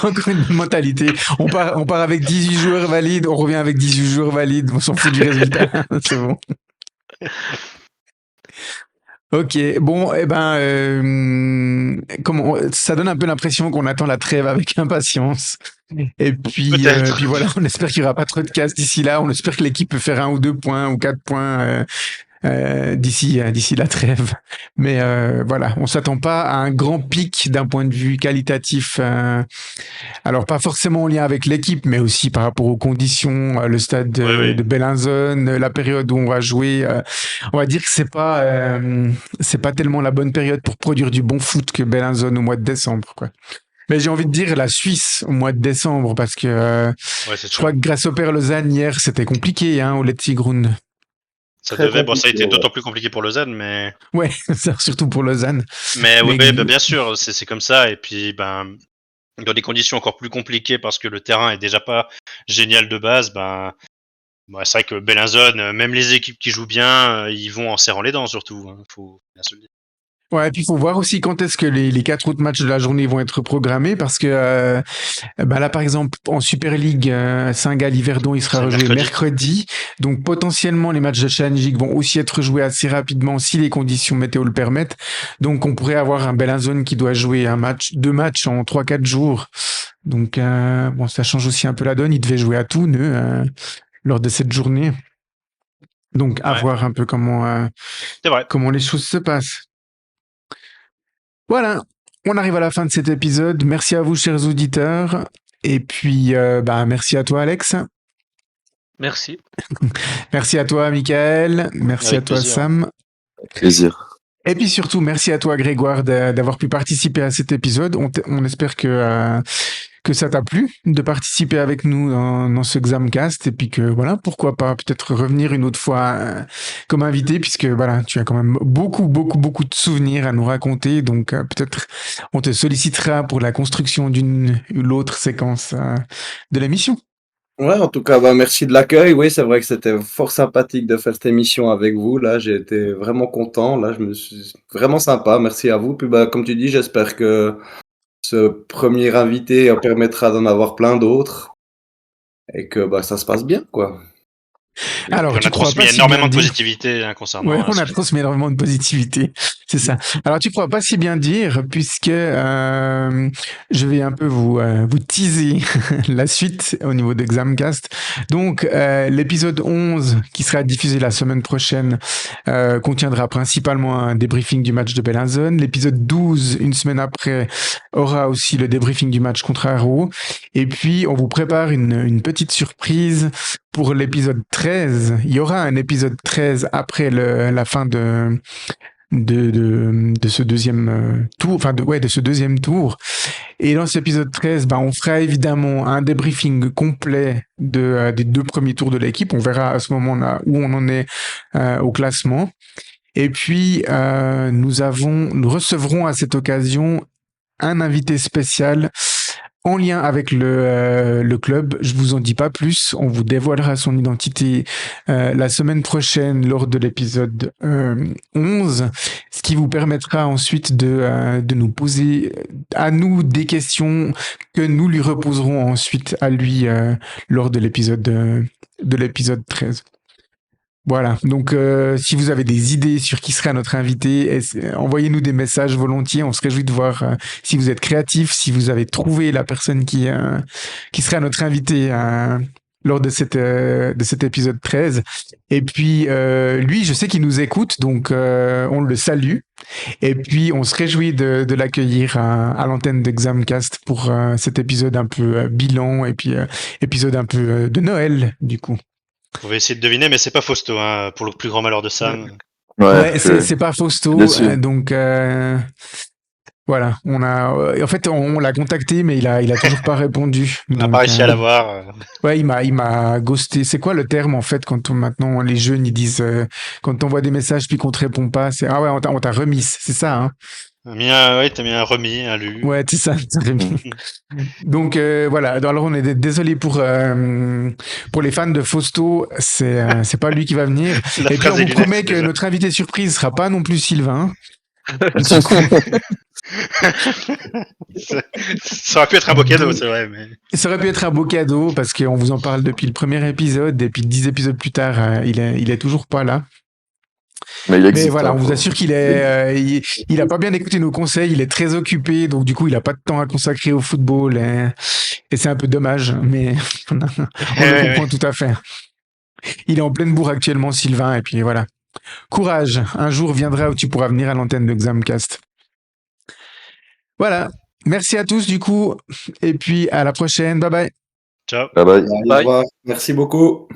Encore une mentalité. On part avec 18 joueurs valides, on revient avec 18 joueurs valides, on s'en fout du résultat. C'est bon. Ok, bon, eh ben, ça donne un peu l'impression qu'on attend la trêve avec impatience. Et Peut-être. puis voilà, on espère qu'il n'y aura pas trop de casse d'ici là. On espère que l'équipe peut faire 1 ou 2 points ou 4 points d'ici la trêve. Mais voilà, on s'attend pas à un grand pic d'un point de vue qualitatif. Alors pas forcément en lien avec l'équipe, mais aussi par rapport aux conditions, le stade Oui, oui. de Bellinzone, la période où on va jouer. On va dire que c'est pas tellement la bonne période pour produire du bon foot que Bellinzone au mois de décembre, quoi. Mais j'ai envie de dire la Suisse au mois de décembre parce que Ouais, c'est je crois sûr. que grâce au Père Lausanne hier, c'était compliqué hein, au Letzigrund. Ça très devait. Bon, ça a été compliqué, ouais. d'autant plus compliqué pour Lausanne, mais. Ouais, surtout pour Lausanne. Mais oui, Mais bah, bien sûr, c'est comme ça. Et puis, ben, dans des conditions encore plus compliquées parce que le terrain est déjà pas génial de base, ben. Ouais, c'est vrai que Bellinzone, même les équipes qui jouent bien, ils vont en serrant les dents surtout. Hein, faut bien se le dire. ouais, et puis il faut voir aussi quand est-ce que les 4 autres matchs de la journée vont être programmés parce que bah là par exemple en Super League, Saint-Gall-Yverdon il sera C'est rejoué mercredi. mercredi. Donc potentiellement les matchs de Challenge League vont aussi être joués assez rapidement si les conditions météo le permettent. Donc on pourrait avoir un Bellinzone qui doit jouer deux matchs en 3-4 jours. Donc bon ça change aussi un peu la donne. Il devait jouer à Thun lors de cette journée. Donc à Ouais, voir un peu c'est vrai. comment les choses se passent. Voilà, on arrive à la fin de cet épisode. Merci à vous, chers auditeurs. Et puis, bah, merci à toi, Alex. Merci. Merci à toi, Michael. Merci Avec à toi, plaisir. Sam. Plaisir. Et puis surtout, merci à toi, Grégoire, d'avoir pu participer à cet épisode. On espère que ça t'a plu de participer avec nous dans ce Xamcast. Et puis que, voilà, pourquoi pas peut-être revenir une autre fois comme invité, puisque, voilà, tu as quand même beaucoup de souvenirs à nous raconter. Donc, peut-être on te sollicitera pour la construction d'une ou l'autre séquence de l'émission. Ouais, en tout cas, bah, merci de l'accueil. Oui, c'est vrai que c'était fort sympathique de faire cette émission avec vous. Là, j'ai été vraiment content. Là, je me suis vraiment sympa. Merci à vous. Puis, bah, comme tu dis, j'espère que ce premier invité permettra d'en avoir plein d'autres et que bah, ça se passe bien, quoi. Alors, on a tu crois transmis pas si énormément bien de dire. positivité concernant. Ouais, on a Sven. transmis énormément de positivité, c'est ça. Alors, tu crois pas si bien dire, puisque je vais un peu vous teaser la suite au niveau d'Examcast. Donc, l'épisode 11, qui sera diffusé la semaine prochaine, contiendra principalement un débriefing du match de Bellinzone. L'épisode 12, une semaine après, aura aussi le débriefing du match contre Arrow. Et puis, on vous prépare une petite surprise pour l'épisode 13. Il y aura un épisode 13 après la fin de ce deuxième tour, de ce deuxième tour. Et dans cet épisode 13, on fera évidemment un débriefing complet des 2 premiers tours de l'équipe. On verra à ce moment-là où on en est au classement. Et puis, nous recevrons à cette occasion un invité spécial en lien avec le club. Je vous en dis pas plus. On vous dévoilera son identité la semaine prochaine lors de l'épisode 11, ce qui vous permettra ensuite de nous poser à nous des questions que nous lui reposerons ensuite à lui lors de l'épisode 13. Voilà, donc si vous avez des idées sur qui serait notre invité, envoyez-nous des messages volontiers, on se réjouit de voir si vous êtes créatifs, si vous avez trouvé la personne qui serait notre invité lors de cet épisode 13. Et puis lui, je sais qu'il nous écoute, donc on le salue. Et puis on se réjouit de l'accueillir à l'antenne d'Examcast pour cet épisode un peu bilan et puis épisode un peu de Noël du coup. Vous pouvez essayer de deviner, mais c'est pas Fausto, hein, pour le plus grand malheur de Sam. Ouais, c'est pas Fausto, Bien sûr. donc voilà, en fait on l'a contacté mais il a toujours pas répondu. On n'a Donc, pas réussi à l'avoir. Ouais, il m'a ghosté. C'est quoi le terme en fait quand maintenant les jeunes ils disent quand t'envoies des messages puis qu'on te répond pas, c'est ah ouais on t'a remis, c'est ça hein. T'as mis un remis, un lu. Ouais, c'est ça. Donc voilà. Alors on est désolé pour les fans de Fausto, c'est pas lui qui va venir. La Et puis on phrase vous est promet lunaire, que déjà. notre invité surprise sera pas non plus Sylvain. Ça aurait pu être un beau cadeau, c'est vrai. Mais... Ça aurait pu être un beau cadeau parce qu'on vous en parle depuis le premier épisode et puis 10 épisodes plus tard, il est toujours pas là. Mais il existe. Mais voilà, on vous encore. assure qu'il il a pas bien écouté nos conseils, il est très occupé, donc du coup, il a pas de temps à consacrer au football et c'est un peu dommage, mais on le comprend tout à fait. Il est en pleine bourre actuellement, Sylvain, et puis voilà. Courage, un jour viendra où tu pourras venir à l'antenne de Xamcast. Voilà. Merci à tous du coup, et puis à la prochaine. Bye bye. Ciao. Bye bye. Allez, au revoir. Merci beaucoup.